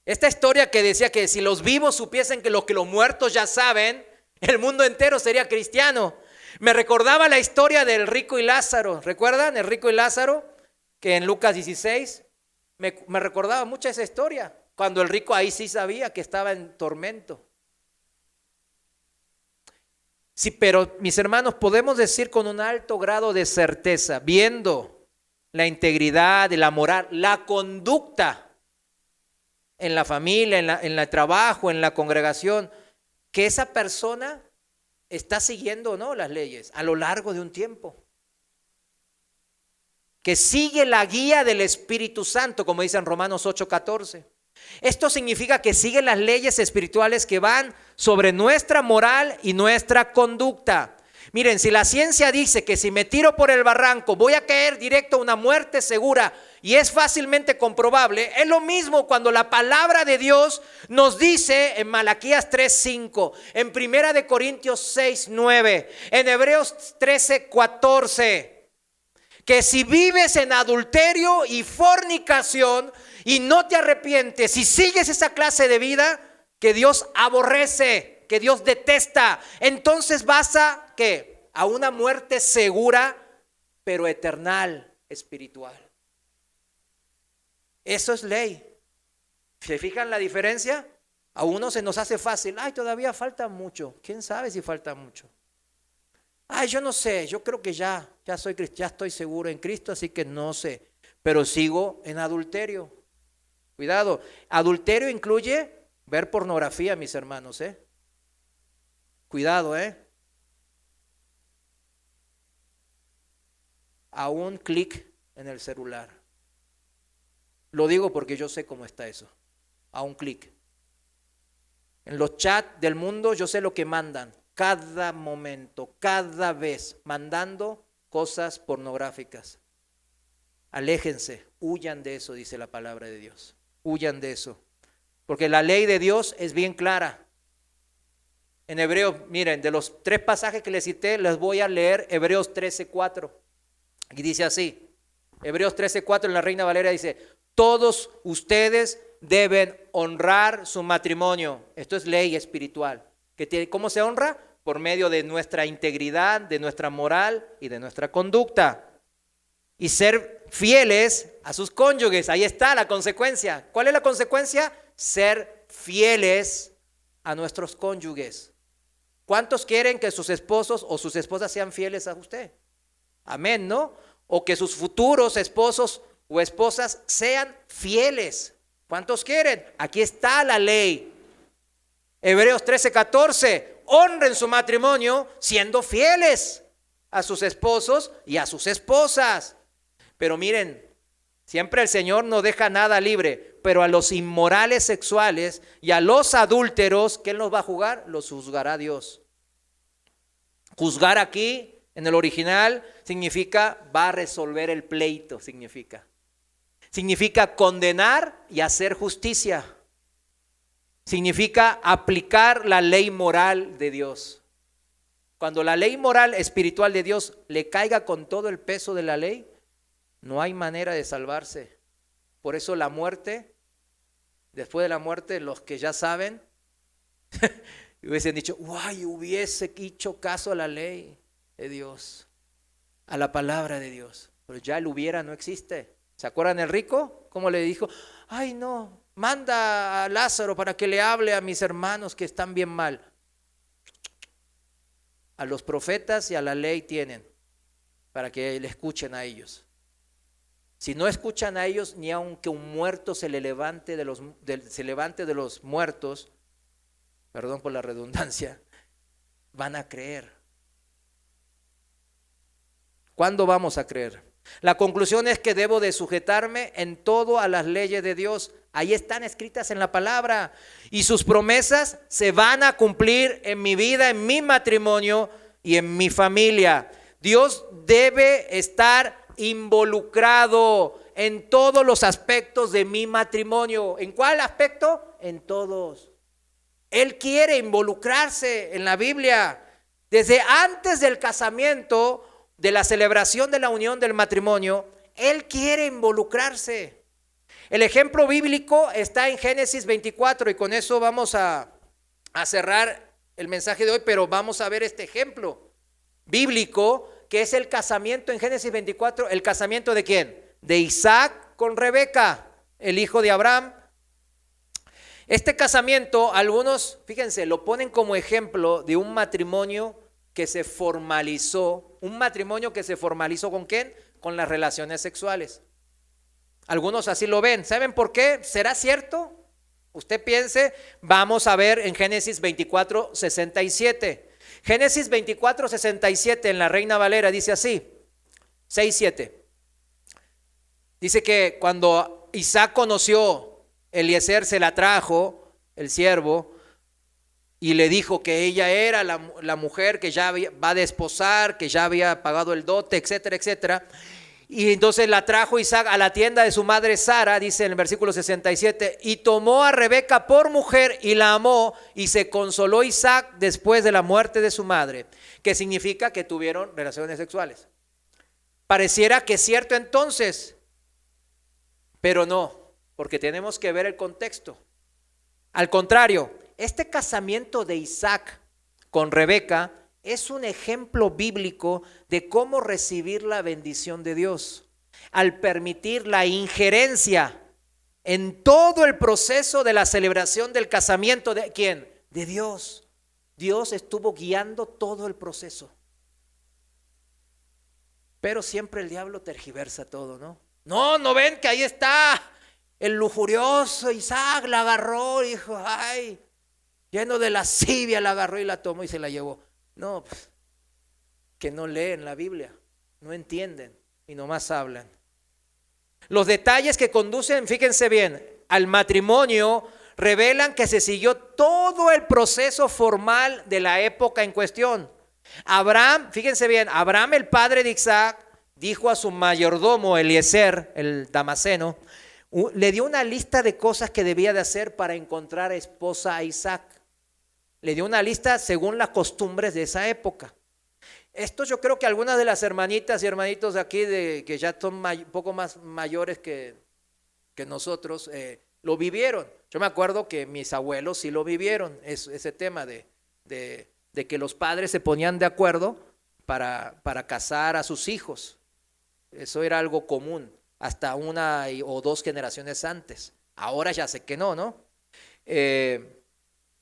Esta historia que decía que si los vivos supiesen que lo que los muertos ya saben, el mundo entero sería cristiano. Me recordaba la historia del rico y Lázaro. ¿Recuerdan el rico y Lázaro? Que en Lucas 16 me recordaba mucho esa historia. Cuando el rico ahí sí sabía que estaba en tormento. Sí, pero mis hermanos, podemos decir con un alto grado de certeza, viendo la integridad, la moral, la conducta en la familia, en el trabajo, en la congregación, que esa persona está siguiendo o no las leyes a lo largo de un tiempo. Que sigue la guía del Espíritu Santo, como dice en Romanos 8:14. Esto significa que sigue las leyes espirituales que van sobre nuestra moral y nuestra conducta. Miren, si la ciencia dice que si me tiro por el barranco voy a caer directo a una muerte segura y es fácilmente comprobable, es lo mismo cuando la palabra de Dios nos dice en Malaquías 3:5, en Primera de Corintios 6:9, en Hebreos 13:14. Que si vives en adulterio y fornicación y no te arrepientes, si sigues esa clase de vida que Dios aborrece, que Dios detesta, entonces vas a ¿qué? A una muerte segura, pero eternal, espiritual. Eso es ley. ¿Se fijan la diferencia? A uno se nos hace fácil. Ay, todavía falta mucho. ¿Quién sabe si falta mucho? Ay, yo no sé. Yo creo que ya estoy seguro en Cristo, así que no sé. Pero sigo en adulterio. Cuidado. Adulterio incluye ver pornografía, mis hermanos, ¿eh? Cuidado, ¿eh? A un clic en el celular. Lo digo porque yo sé cómo está eso. A un clic. En los chats del mundo yo sé lo que mandan. Cada momento, cada vez, mandando cosas pornográficas. Aléjense, huyan de eso, dice la palabra de Dios. Huyan de eso. Porque la ley de Dios es bien clara. En Hebreos, miren, de los 3 pasajes que les cité, les voy a leer Hebreos 13:4. Y dice así, Hebreos 13:4 en la Reina Valera dice, todos ustedes deben honrar su matrimonio. Esto es ley espiritual. ¿Cómo se honra? Por medio de nuestra integridad, de nuestra moral y de nuestra conducta. Y ser fieles a sus cónyuges. Ahí está la consecuencia. ¿Cuál es la consecuencia? Ser fieles a nuestros cónyuges. ¿Cuántos quieren que sus esposos o sus esposas sean fieles a usted? Amén, ¿no? O que sus futuros esposos o esposas sean fieles. ¿Cuántos quieren? Aquí está la ley. Hebreos 13:14. Honren su matrimonio siendo fieles a sus esposos y a sus esposas. Pero miren, siempre el Señor no deja nada libre, pero a los inmorales sexuales y a los adúlteros, ¿quién los va a juzgar? Los juzgará Dios. Juzgar aquí, en el original, significa va a resolver el pleito, significa condenar y hacer justicia. Significa aplicar la ley moral de Dios. Cuando la ley moral espiritual de Dios le caiga con todo el peso de la ley, no hay manera de salvarse. Por eso la muerte, después de la muerte, los que ya saben, hubiesen dicho, ¡guay! Hubiese hecho caso a la ley de Dios, a la palabra de Dios. Pero ya el hubiera no existe. ¿Se acuerdan el rico? ¿Cómo le dijo? Ay, no, manda a Lázaro para que le hable a mis hermanos que están bien mal. A los profetas y a la ley tienen para que le escuchen a ellos. Si no escuchan a ellos, ni aunque un muerto se levante de los muertos, perdón por la redundancia, van a creer. ¿Cuándo vamos a creer? La conclusión es que debo de sujetarme en todo a las leyes de Dios. Ahí están escritas en la palabra. Y sus promesas se van a cumplir en mi vida, en mi matrimonio y en mi familia. Dios debe estar involucrado en todos los aspectos de mi matrimonio. ¿En cuál aspecto? En todos. Él quiere involucrarse en la Biblia. Desde antes del casamiento, de la celebración de la unión del matrimonio, Él quiere involucrarse. El ejemplo bíblico está en Génesis 24 y con eso vamos a cerrar el mensaje de hoy, pero vamos a ver este ejemplo bíblico que es el casamiento en Génesis 24. ¿El casamiento de quién? De Isaac con Rebeca, el hijo de Abraham. Este casamiento, algunos, fíjense, lo ponen como ejemplo de un matrimonio que se formalizó. ¿Un matrimonio que se formalizó con quién? Con las relaciones sexuales. Algunos así lo ven. ¿Saben por qué? ¿Será cierto? Usted piense, vamos a ver en Génesis 24:67. Génesis 24:67 en la Reina Valera dice así, 6:7. Dice que cuando Isaac conoció, Eliezer se la trajo, el siervo, y le dijo que ella era la mujer que ya va a desposar, que ya había pagado el dote, etcétera, etcétera. Y entonces la trajo Isaac a la tienda de su madre Sara, dice en el versículo 67, y tomó a Rebeca por mujer y la amó, y se consoló Isaac después de la muerte de su madre, que significa que tuvieron relaciones sexuales. Pareciera que es cierto entonces, pero no, porque tenemos que ver el contexto. Al contrario, este casamiento de Isaac con Rebeca es un ejemplo bíblico de cómo recibir la bendición de Dios al permitir la injerencia en todo el proceso de la celebración del casamiento. ¿De quién? De Dios. Dios estuvo guiando todo el proceso. Pero siempre el diablo tergiversa todo, ¿no? No ven que ahí está el lujurioso Isaac, la agarró y dijo, ay, lleno de lascivia la agarró y la tomó y se la llevó. No, pues, que no leen la Biblia, no entienden y nomás hablan. Los detalles que conducen, fíjense bien, al matrimonio revelan que se siguió todo el proceso formal de la época en cuestión. Abraham, fíjense bien, Abraham, el padre de Isaac, dijo a su mayordomo Eliezer, el damaseno, le dio una lista de cosas que debía de hacer para encontrar esposa a Isaac. Le dio una lista según las costumbres de esa época. Esto yo creo que algunas de las hermanitas y hermanitos de aquí, que ya son un poco más mayores que nosotros, lo vivieron. Yo me acuerdo que mis abuelos sí lo vivieron, ese tema de que los padres se ponían de acuerdo para casar a sus hijos. Eso era algo común, hasta una o dos generaciones antes. Ahora ya sé que no.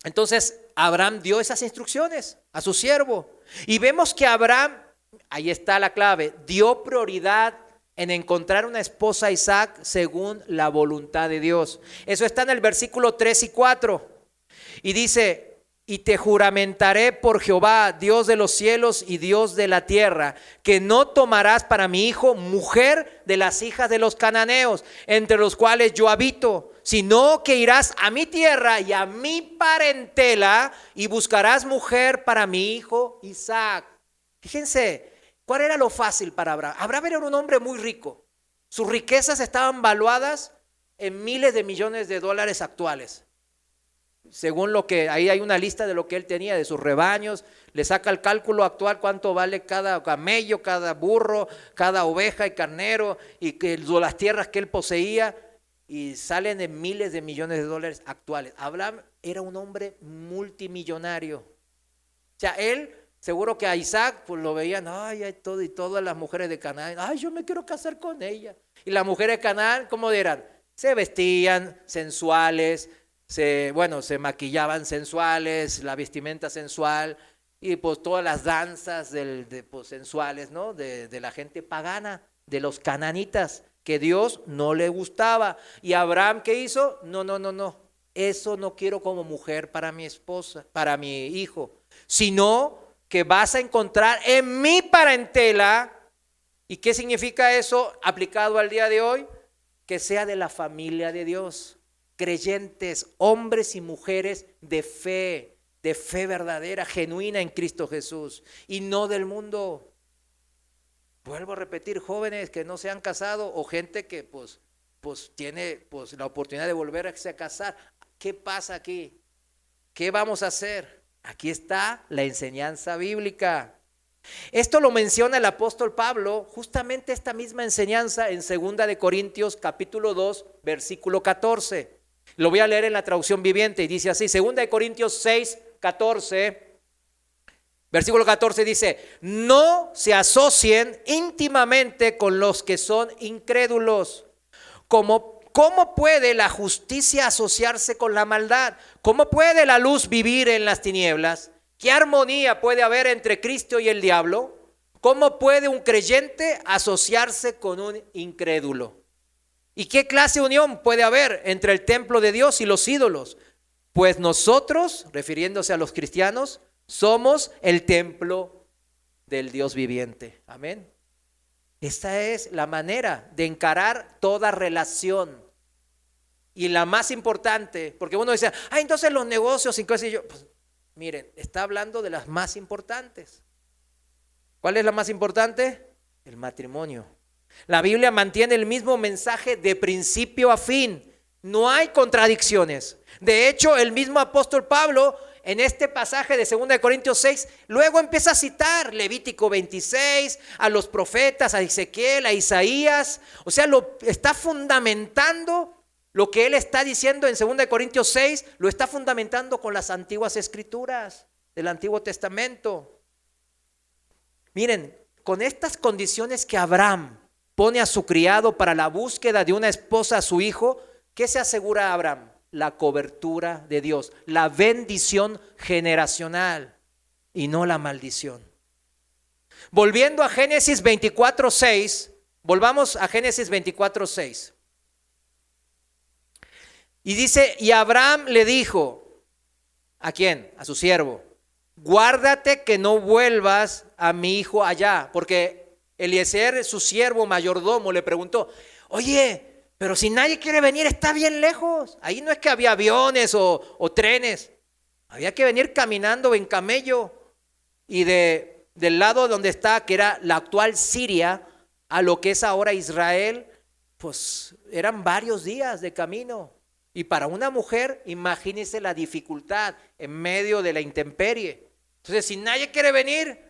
Entonces Abraham dio esas instrucciones a su siervo. Y vemos que Abraham, ahí está la clave, dio prioridad en encontrar una esposa a Isaac según la voluntad de Dios. Eso está en el versículo 3 y 4. Y dice, y te juramentaré por Jehová, Dios de los cielos y Dios de la tierra, que no tomarás para mi hijo mujer de las hijas de los cananeos, entre los cuales yo habito, sino que irás a mi tierra y a mi parentela y buscarás mujer para mi hijo Isaac. Fíjense, ¿cuál era lo fácil para Abraham? Abraham era un hombre muy rico. Sus riquezas estaban valuadas en miles de millones de dólares actuales. Según lo que, ahí hay una lista de lo que él tenía, de sus rebaños, le saca el cálculo actual cuánto vale cada camello, cada burro, cada oveja y carnero, y las tierras que él poseía, y salen en miles de millones de dólares actuales. Abraham era un hombre multimillonario. O sea, él, seguro que a Isaac pues lo veían, ay, todo, y todas las mujeres de Canaán, ay, yo me quiero casar con ella. Y las mujeres de Canaán, ¿cómo dirán? Se vestían sensuales, se maquillaban sensuales, la vestimenta sensual, y pues todas las danzas pues, sensuales, ¿no? De la gente pagana, de los cananitas, que Dios no le gustaba. Y Abraham, ¿qué hizo? No, eso no quiero como mujer para mi esposa, para mi hijo, sino que vas a encontrar en mi parentela. ¿Y qué significa eso aplicado al día de hoy? Que sea de la familia de Dios. Creyentes, hombres y mujeres de fe verdadera, genuina en Cristo Jesús, y no del mundo. Vuelvo a repetir, jóvenes que no se han casado o gente que pues tiene pues la oportunidad de volverse a casar. ¿Qué pasa aquí? ¿Qué vamos a hacer? Aquí está la enseñanza bíblica. Esto lo menciona el apóstol Pablo, justamente esta misma enseñanza en 2 de Corintios capítulo 2, versículo 14. Lo voy a leer en la traducción viviente y dice así, 2 de Corintios 6, 14, versículo 14 dice, no se asocien íntimamente con los que son incrédulos. ¿Cómo puede la justicia asociarse con la maldad? ¿Cómo puede la luz vivir en las tinieblas? ¿Qué armonía puede haber entre Cristo y el diablo? ¿Cómo puede un creyente asociarse con un incrédulo? ¿Y qué clase de unión puede haber entre el templo de Dios y los ídolos? Pues nosotros, refiriéndose a los cristianos, somos el templo del Dios viviente. Amén. Esta es la manera de encarar toda relación. Y la más importante, porque uno dice, entonces los negocios y cosas, y yo, pues, miren, está hablando de las más importantes. ¿Cuál es la más importante? El matrimonio. La Biblia mantiene el mismo mensaje de principio a fin. No hay contradicciones. De hecho, el mismo apóstol Pablo, en este pasaje de 2 de Corintios 6, luego empieza a citar Levítico 26, a los profetas, a Ezequiel, a Isaías. O sea, lo está fundamentando. Lo que él está diciendo en 2 de Corintios 6, lo está fundamentando con las antiguas escrituras del Antiguo Testamento. Miren, con estas condiciones que Abraham pone a su criado para la búsqueda de una esposa a su hijo, ¿Qué se asegura a Abraham? La cobertura de Dios, la bendición generacional y no la maldición. Volviendo a Génesis 24:6, volvamos a Génesis 24:6. Y dice, y Abraham le dijo, ¿a quién? A su siervo, guárdate que no vuelvas a mi hijo allá, porque Eliezer, su siervo mayordomo, le preguntó, oye, pero si nadie quiere venir, está bien lejos. Ahí no es que había aviones o trenes. Había que venir caminando en camello. Y del lado donde está, que era la actual Siria, a lo que es ahora Israel, pues eran varios días de camino. Y para una mujer, imagínese la dificultad en medio de la intemperie. Entonces, si nadie quiere venir,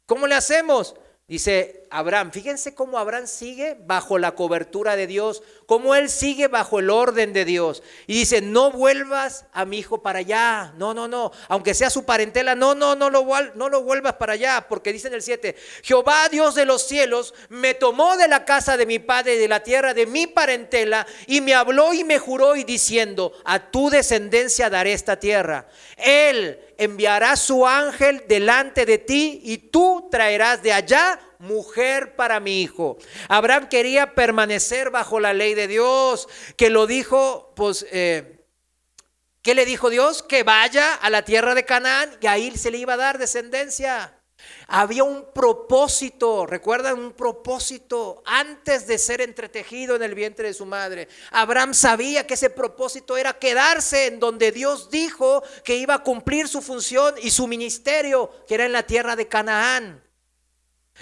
¿cómo le hacemos? Dice Abraham, fíjense cómo Abraham sigue bajo la cobertura de Dios, cómo él sigue bajo el orden de Dios. Y dice, no vuelvas a mi hijo para allá, no, aunque sea su parentela, no lo vuelvas para allá, porque dice en el 7, Jehová Dios de los cielos me tomó de la casa de mi padre y de la tierra de mi parentela y me habló y me juró y diciendo, a tu descendencia daré esta tierra. Él enviará su ángel delante de ti y tú traerás de allá mujer para mi hijo. Abraham quería permanecer bajo la ley de Dios, que lo dijo, pues, ¿qué le dijo Dios? Que vaya a la tierra de Canaán y ahí se le iba a dar descendencia. Había un propósito, recuerdan, un propósito antes de ser entretejido en el vientre de su madre. Abraham sabía que ese propósito era quedarse en donde Dios dijo que iba a cumplir su función y su ministerio, que era en la tierra de Canaán.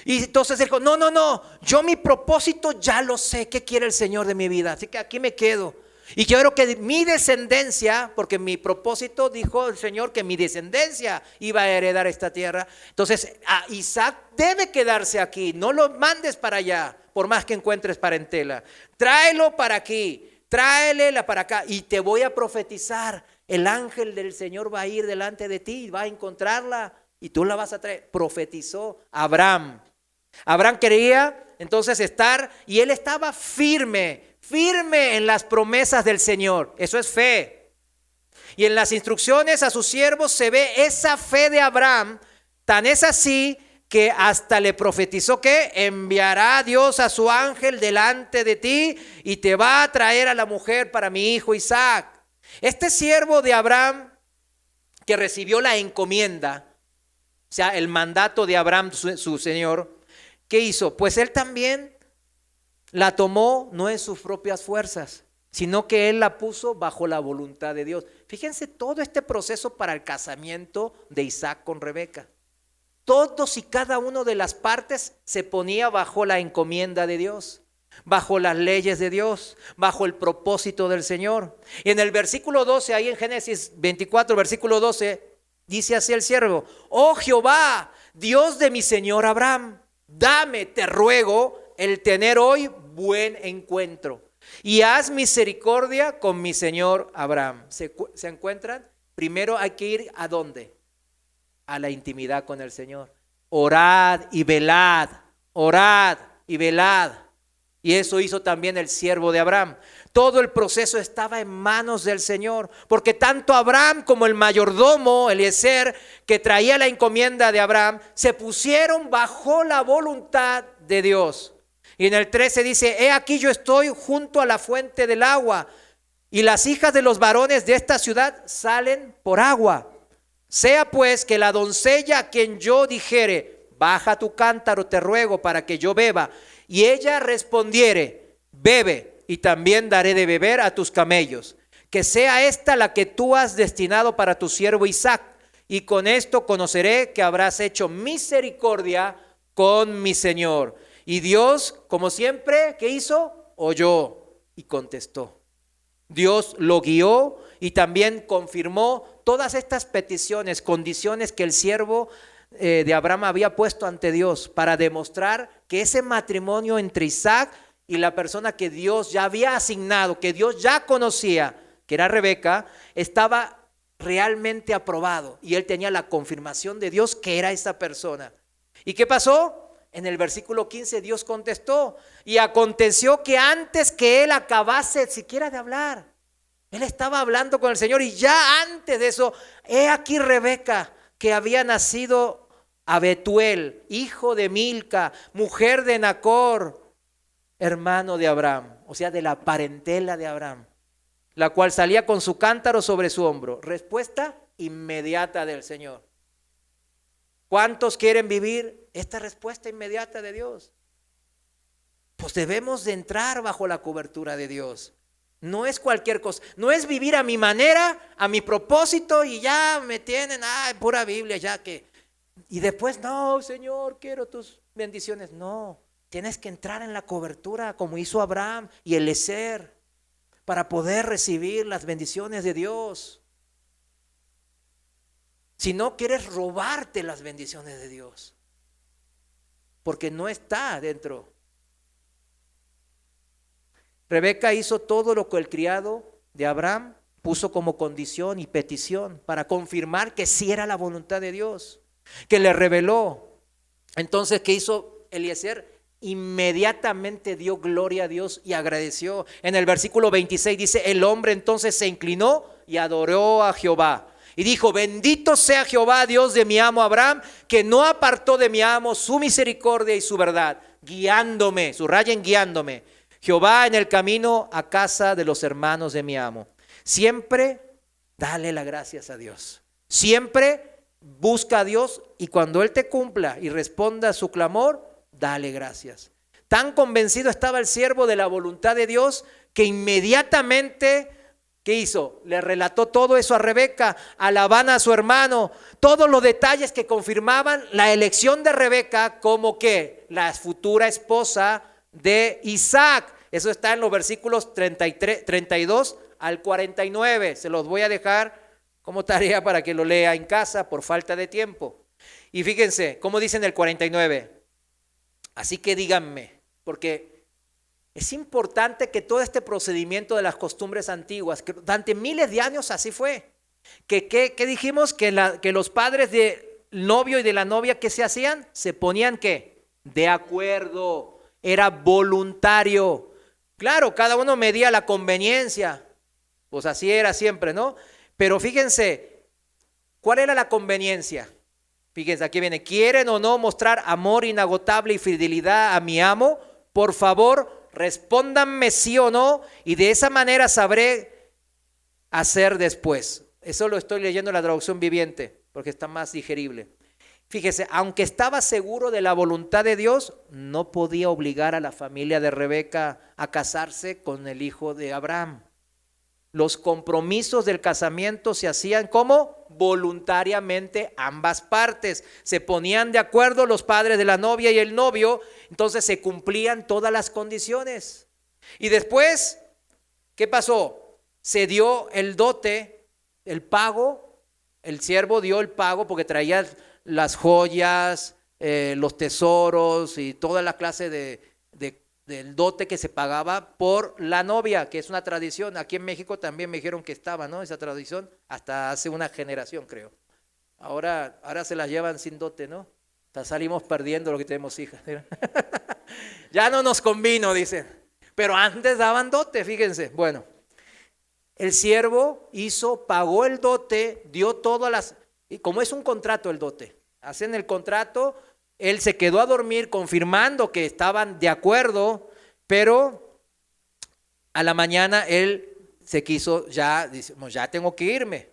Y entonces dijo, no, yo mi propósito ya lo sé, ¿qué quiere el Señor de mi vida? Así que aquí me quedo. Y quiero que mi descendencia, porque mi propósito, dijo el Señor, que mi descendencia iba a heredar esta tierra. Entonces a Isaac debe quedarse aquí, no lo mandes para allá, por más que encuentres parentela. Tráelo para aquí, tráelela para acá y te voy a profetizar. El ángel del Señor va a ir delante de ti y va a encontrarla y tú la vas a traer. Profetizó Abraham. Abraham quería entonces estar y él estaba firme en las promesas del Señor. Eso es fe. Y en las instrucciones a sus siervos se ve esa fe de Abraham. Tan es así que hasta le profetizó que enviará Dios a su ángel delante de ti y te va a traer a la mujer para mi hijo Isaac. Este siervo de Abraham que recibió la encomienda, o sea, el mandato de Abraham, su señor, ¿qué hizo? Pues él también la tomó no en sus propias fuerzas, sino que él la puso bajo la voluntad de Dios. Fíjense todo este proceso para el casamiento de Isaac con Rebeca. Todos y cada uno de las partes se ponía bajo la encomienda de Dios, bajo las leyes de Dios, bajo el propósito del Señor. Y en el versículo 12, ahí en Génesis 24, versículo 12, dice así el siervo: oh Jehová, Dios de mi señor Abraham, dame, te ruego, el tener hoy buen encuentro y haz misericordia con mi señor Abraham. ¿Se encuentran? Primero hay que ir ¿a dónde? A la intimidad con el Señor. Orad y velad, orad y velad. Y eso hizo también el siervo de Abraham. Todo el proceso estaba en manos del Señor, porque tanto Abraham como el mayordomo Eliezer, que traía la encomienda de Abraham, se pusieron bajo la voluntad de Dios. Y en el 13 dice: he aquí yo estoy junto a la fuente del agua, y las hijas de los varones de esta ciudad salen por agua. Sea pues que la doncella a quien yo dijere: baja tu cántaro, te ruego, para que yo beba, y ella respondiere: bebe, y también daré de beber a tus camellos, que sea esta la que tú has destinado para tu siervo Isaac, y con esto conoceré que habrás hecho misericordia con mi señor. Y Dios, como siempre, ¿qué hizo? Oyó y contestó. Dios lo guió y también confirmó todas estas peticiones, condiciones que el siervo de Abraham había puesto ante Dios, para demostrar que ese matrimonio entre Isaac y la persona que Dios ya había asignado, que Dios ya conocía, que era Rebeca, estaba realmente aprobado, y él tenía la confirmación de Dios que era esa persona. ¿Y qué pasó? En el versículo 15 Dios contestó: y aconteció que antes que él acabase siquiera de hablar, él estaba hablando con el Señor, y ya antes de eso, he aquí Rebeca, que había nacido a Betuel, hijo de Milca, mujer de Nacor, hermano de Abraham, o sea, de la parentela de Abraham, la cual salía con su cántaro sobre su hombro. Respuesta inmediata del Señor. ¿Cuántos quieren vivir esta respuesta inmediata de Dios? Pues debemos de entrar bajo la cobertura de Dios. No es cualquier cosa, no es vivir a mi manera, a mi propósito, y ya me tienen, pura Biblia, ya que, y después, no, Señor, quiero tus bendiciones. No, tienes que entrar en la cobertura como hizo Abraham y Eliezer, para poder recibir las bendiciones de Dios. Si no, quieres robarte las bendiciones de Dios, porque no está dentro. Rebeca hizo todo lo que el criado de Abraham puso como condición y petición para confirmar que sí era la voluntad de Dios, que le reveló. Entonces, ¿qué hizo Eliezer? Inmediatamente dio gloria a Dios y agradeció. En el versículo 26 dice: el hombre entonces se inclinó y adoró a Jehová. Y dijo: bendito sea Jehová, Dios de mi amo Abraham, que no apartó de mi amo su misericordia y su verdad, guiándome, subrayen, guiándome, Jehová, en el camino a casa de los hermanos de mi amo. Siempre dale las gracias a Dios. Siempre busca a Dios, y cuando Él te cumpla y responda a su clamor, dale gracias. Tan convencido estaba el siervo de la voluntad de Dios que inmediatamente, ¿qué hizo? Le relató todo eso a Rebeca, a Labán, a su hermano, todos los detalles que confirmaban la elección de Rebeca como que la futura esposa de Isaac. Eso está en los versículos 32 al 49. Se los voy a dejar como tarea para que lo lea en casa por falta de tiempo. Y fíjense cómo dice en el 49. Así que díganme, porque es importante que todo este procedimiento de las costumbres antiguas, que durante miles de años así fue, que dijimos que los padres del novio y de la novia, ¿qué se hacían? Se ponían ¿qué? De acuerdo, era voluntario. Claro, cada uno medía la conveniencia, pues así era siempre, ¿no? Pero fíjense, ¿cuál era la conveniencia? Fíjense, aquí viene: ¿quieren o no mostrar amor inagotable y fidelidad a mi amo? Por favor, respóndanme sí o no, y de esa manera sabré hacer después. Eso lo estoy leyendo en la traducción viviente, porque está más digerible. Fíjese, aunque estaba seguro de la voluntad de Dios, no podía obligar a la familia de Rebeca a casarse con el hijo de Abraham. Los compromisos del casamiento se hacían como voluntariamente, ambas partes se ponían de acuerdo, los padres de la novia y el novio, entonces se cumplían todas las condiciones. Y después, ¿qué pasó? Se dio el dote, el pago, el siervo dio el pago porque traía las joyas, los tesoros y toda la clase del dote que se pagaba por la novia, que es una tradición. Aquí en México también me dijeron que estaba, ¿no? Esa tradición hasta hace una generación, creo. Ahora se las llevan sin dote, ¿no? Hasta salimos perdiendo lo que tenemos hijas. Ya no nos convino, dicen. Pero antes daban dote, fíjense. Bueno, el siervo pagó el dote, dio todas las... Y como es un contrato el dote, hacen el contrato. Él se quedó a dormir confirmando que estaban de acuerdo, pero a la mañana él se quiso, ya tengo que irme.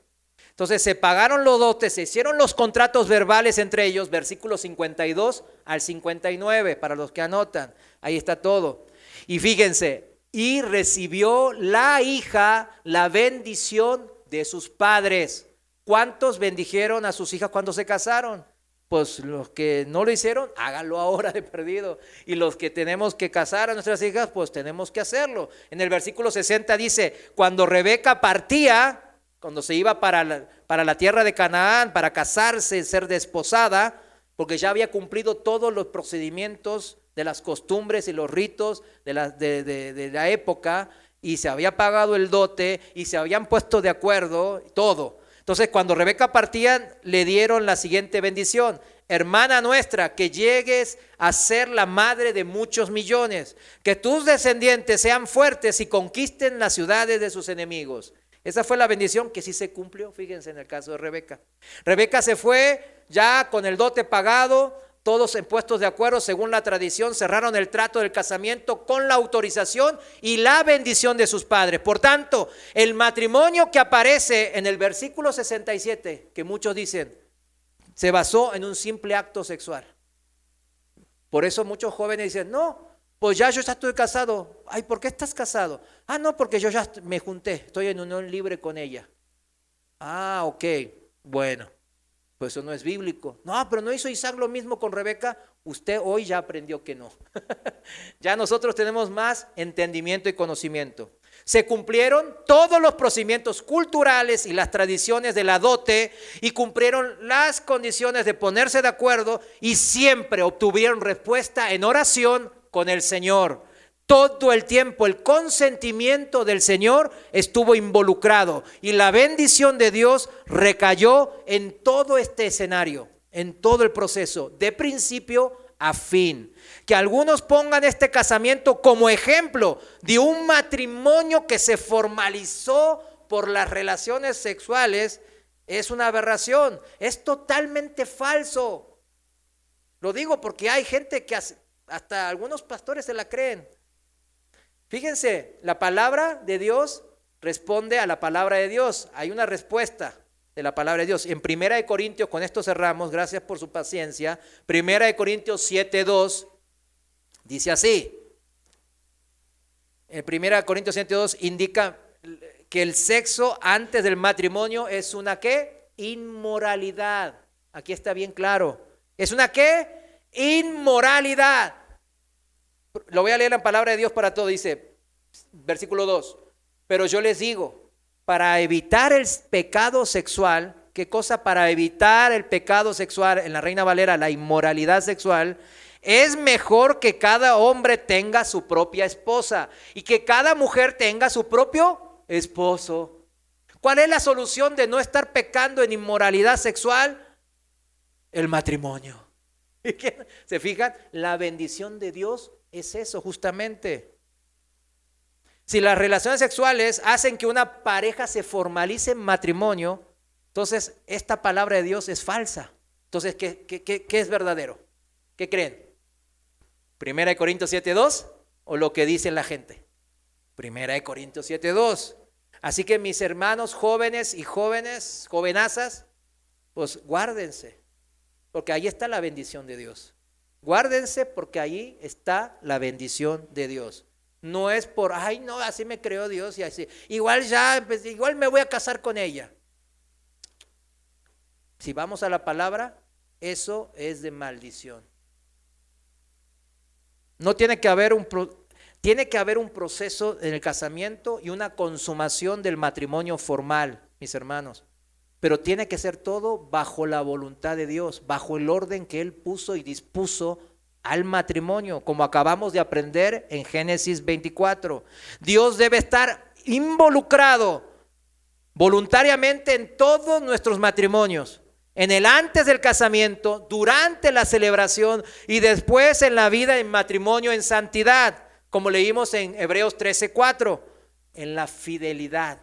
Entonces se pagaron los dotes, se hicieron los contratos verbales entre ellos, versículos 52 al 59, para los que anotan, ahí está todo. Y fíjense, y recibió la hija la bendición de sus padres. ¿Cuántos bendijeron a sus hijas cuando se casaron? Pues los que no lo hicieron, háganlo ahora de perdido. Y los que tenemos que casar a nuestras hijas, pues tenemos que hacerlo. En el versículo 60 dice: cuando Rebeca partía, cuando se iba para la tierra de Canaán, para casarse, ser desposada, porque ya había cumplido todos los procedimientos de las costumbres y los ritos de la época, y se había pagado el dote, y se habían puesto de acuerdo, todo. Entonces, cuando Rebeca partía, le dieron la siguiente bendición: hermana nuestra, que llegues a ser la madre de muchos millones, que tus descendientes sean fuertes y conquisten las ciudades de sus enemigos. Esa fue la bendición que sí se cumplió, fíjense en el caso de Rebeca. Rebeca se fue ya con el dote pagado, todos en puestos de acuerdo según la tradición, cerraron el trato del casamiento con la autorización y la bendición de sus padres. Por tanto, el matrimonio que aparece en el versículo 67, que muchos dicen, se basó en un simple acto sexual. Por eso muchos jóvenes dicen, no, pues yo ya estoy casado. Ay, ¿por qué estás casado? Ah, no, porque yo ya me junté, estoy en unión libre con ella. Ah, ok, bueno, pues eso no es bíblico. No, pero ¿no hizo Isaac lo mismo con Rebeca? Usted hoy ya aprendió que no. Ya nosotros tenemos más entendimiento y conocimiento. Se cumplieron todos los procedimientos culturales y las tradiciones de la dote y cumplieron las condiciones de ponerse de acuerdo y siempre obtuvieron respuesta en oración con el Señor. Todo el tiempo el consentimiento del Señor estuvo involucrado y la bendición de Dios recayó en todo este escenario, en todo el proceso, de principio a fin. Que algunos pongan este casamiento como ejemplo de un matrimonio que se formalizó por las relaciones sexuales es una aberración, es totalmente falso. Lo digo porque hay gente que hasta algunos pastores se la creen. Fíjense, la palabra de Dios responde a la palabra de Dios. Hay una respuesta de la palabra de Dios. En 1 Corintios, con esto cerramos, gracias por su paciencia. 1 Corintios 7:2 dice así. En 1 Corintios 7:2 indica que el sexo antes del matrimonio es una ¿qué? Inmoralidad. Aquí está bien claro. ¿Es una qué? Inmoralidad. Lo voy a leer en palabra de Dios para todo. Dice, versículo 2. Pero yo les digo, para evitar el pecado sexual, ¿qué cosa? Para evitar el pecado sexual, en la Reina Valera, la inmoralidad sexual, es mejor que cada hombre tenga su propia esposa y que cada mujer tenga su propio esposo. ¿Cuál es la solución de no estar pecando en inmoralidad sexual? El matrimonio. ¿Se fijan? La bendición de Dios es eso justamente. Si las relaciones sexuales hacen que una pareja se formalice en matrimonio, entonces esta palabra de Dios es falsa. Entonces, ¿qué es verdadero? ¿Qué creen? 1 Corintios 7:2 o lo que dice la gente. 1 Corintios 7:2. Así que mis hermanos jóvenes y jovenazas, pues guárdense, porque ahí está la bendición de Dios. Guárdense porque ahí está la bendición de Dios. No es por, ay no, así me creó Dios y así. Igual me voy a casar con ella. Si vamos a la palabra, eso es de maldición. No tiene que haber tiene que haber un proceso en el casamiento y una consumación del matrimonio formal, mis hermanos. Pero tiene que ser todo bajo la voluntad de Dios, bajo el orden que Él puso y dispuso al matrimonio, como acabamos de aprender en Génesis 24. Dios debe estar involucrado voluntariamente en todos nuestros matrimonios, en el antes del casamiento, durante la celebración y después en la vida en matrimonio en santidad, como leímos en Hebreos 13:4, en la fidelidad.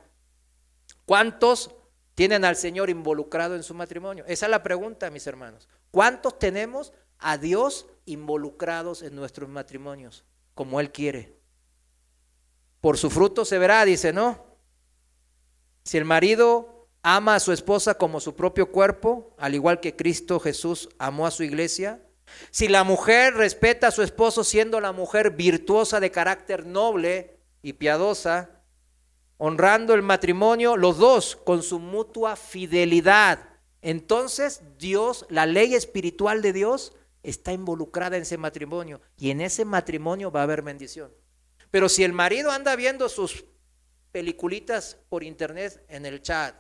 ¿Cuántos tienen al Señor involucrado en su matrimonio? Esa es la pregunta, mis hermanos. ¿Cuántos tenemos a Dios involucrados en nuestros matrimonios, como Él quiere? Por su fruto se verá, dice, ¿no? Si el marido ama a su esposa como su propio cuerpo, al igual que Cristo Jesús amó a su iglesia. Si la mujer respeta a su esposo siendo la mujer virtuosa de carácter noble y piadosa, honrando el matrimonio, los dos con su mutua fidelidad, entonces Dios, la ley espiritual de Dios, está involucrada en ese matrimonio y en ese matrimonio va a haber bendición. Pero si el marido anda viendo sus peliculitas por internet en el chat,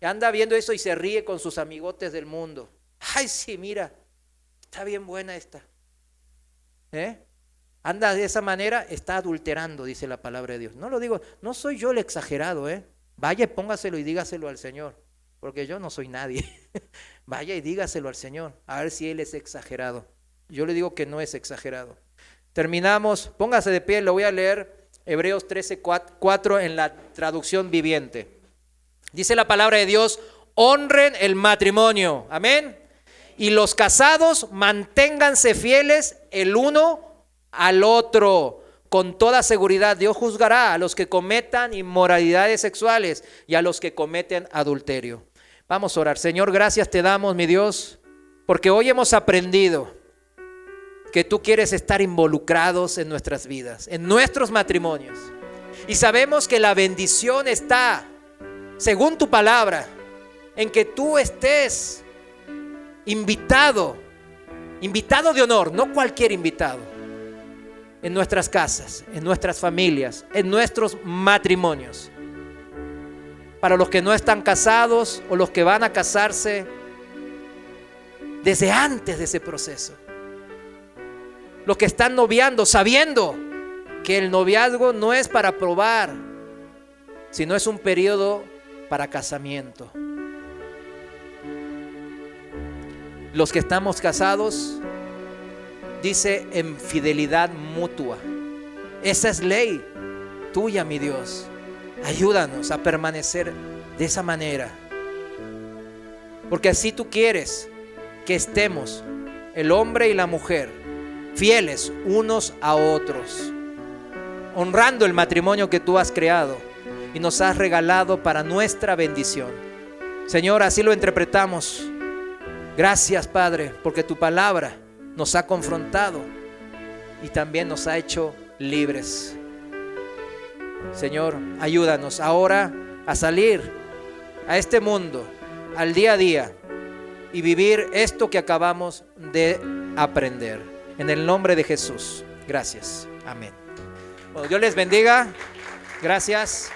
anda viendo eso y se ríe con sus amigotes del mundo, ay sí, mira, está bien buena esta, anda de esa manera, está adulterando, dice la palabra de Dios. No lo digo, no soy yo el exagerado, vaya, póngaselo y dígaselo al Señor. porque yo no soy nadie. Vaya y dígaselo al Señor, a ver si Él es exagerado. Yo le digo que no es exagerado. Terminamos, póngase de pie, lo voy a leer, Hebreos 13:4 en la traducción viviente. Dice la palabra de Dios: honren el matrimonio, amén. Y los casados manténganse fieles el uno al otro. Con toda seguridad Dios juzgará a los que cometan inmoralidades sexuales y a los que cometen adulterio. Vamos a orar. Señor, gracias te damos, mi Dios, porque hoy hemos aprendido que tú quieres estar involucrados en nuestras vidas, en nuestros matrimonios. Y sabemos que la bendición está, según tu palabra, en que tú estés invitado de honor, no cualquier invitado, en nuestras casas, en nuestras familias, en nuestros matrimonios. Para los que no están casados o los que van a casarse, desde antes de ese proceso. Los que están noviando, sabiendo que el noviazgo no es para probar, sino es un periodo para casamiento. Los que estamos casados, dice en fidelidad mutua. Esa es ley tuya, mi Dios. Ayúdanos a permanecer de esa manera, porque así tú quieres que estemos, el hombre y la mujer, fieles unos a otros, honrando el matrimonio que tú has creado y nos has regalado para nuestra bendición. Señor, así lo interpretamos. Gracias, Padre, porque tu palabra nos ha confrontado y también nos ha hecho libres. Señor, ayúdanos ahora a salir a este mundo, al día a día, y vivir esto que acabamos de aprender. En el nombre de Jesús. Gracias. Amén. Bueno, Dios les bendiga. Gracias.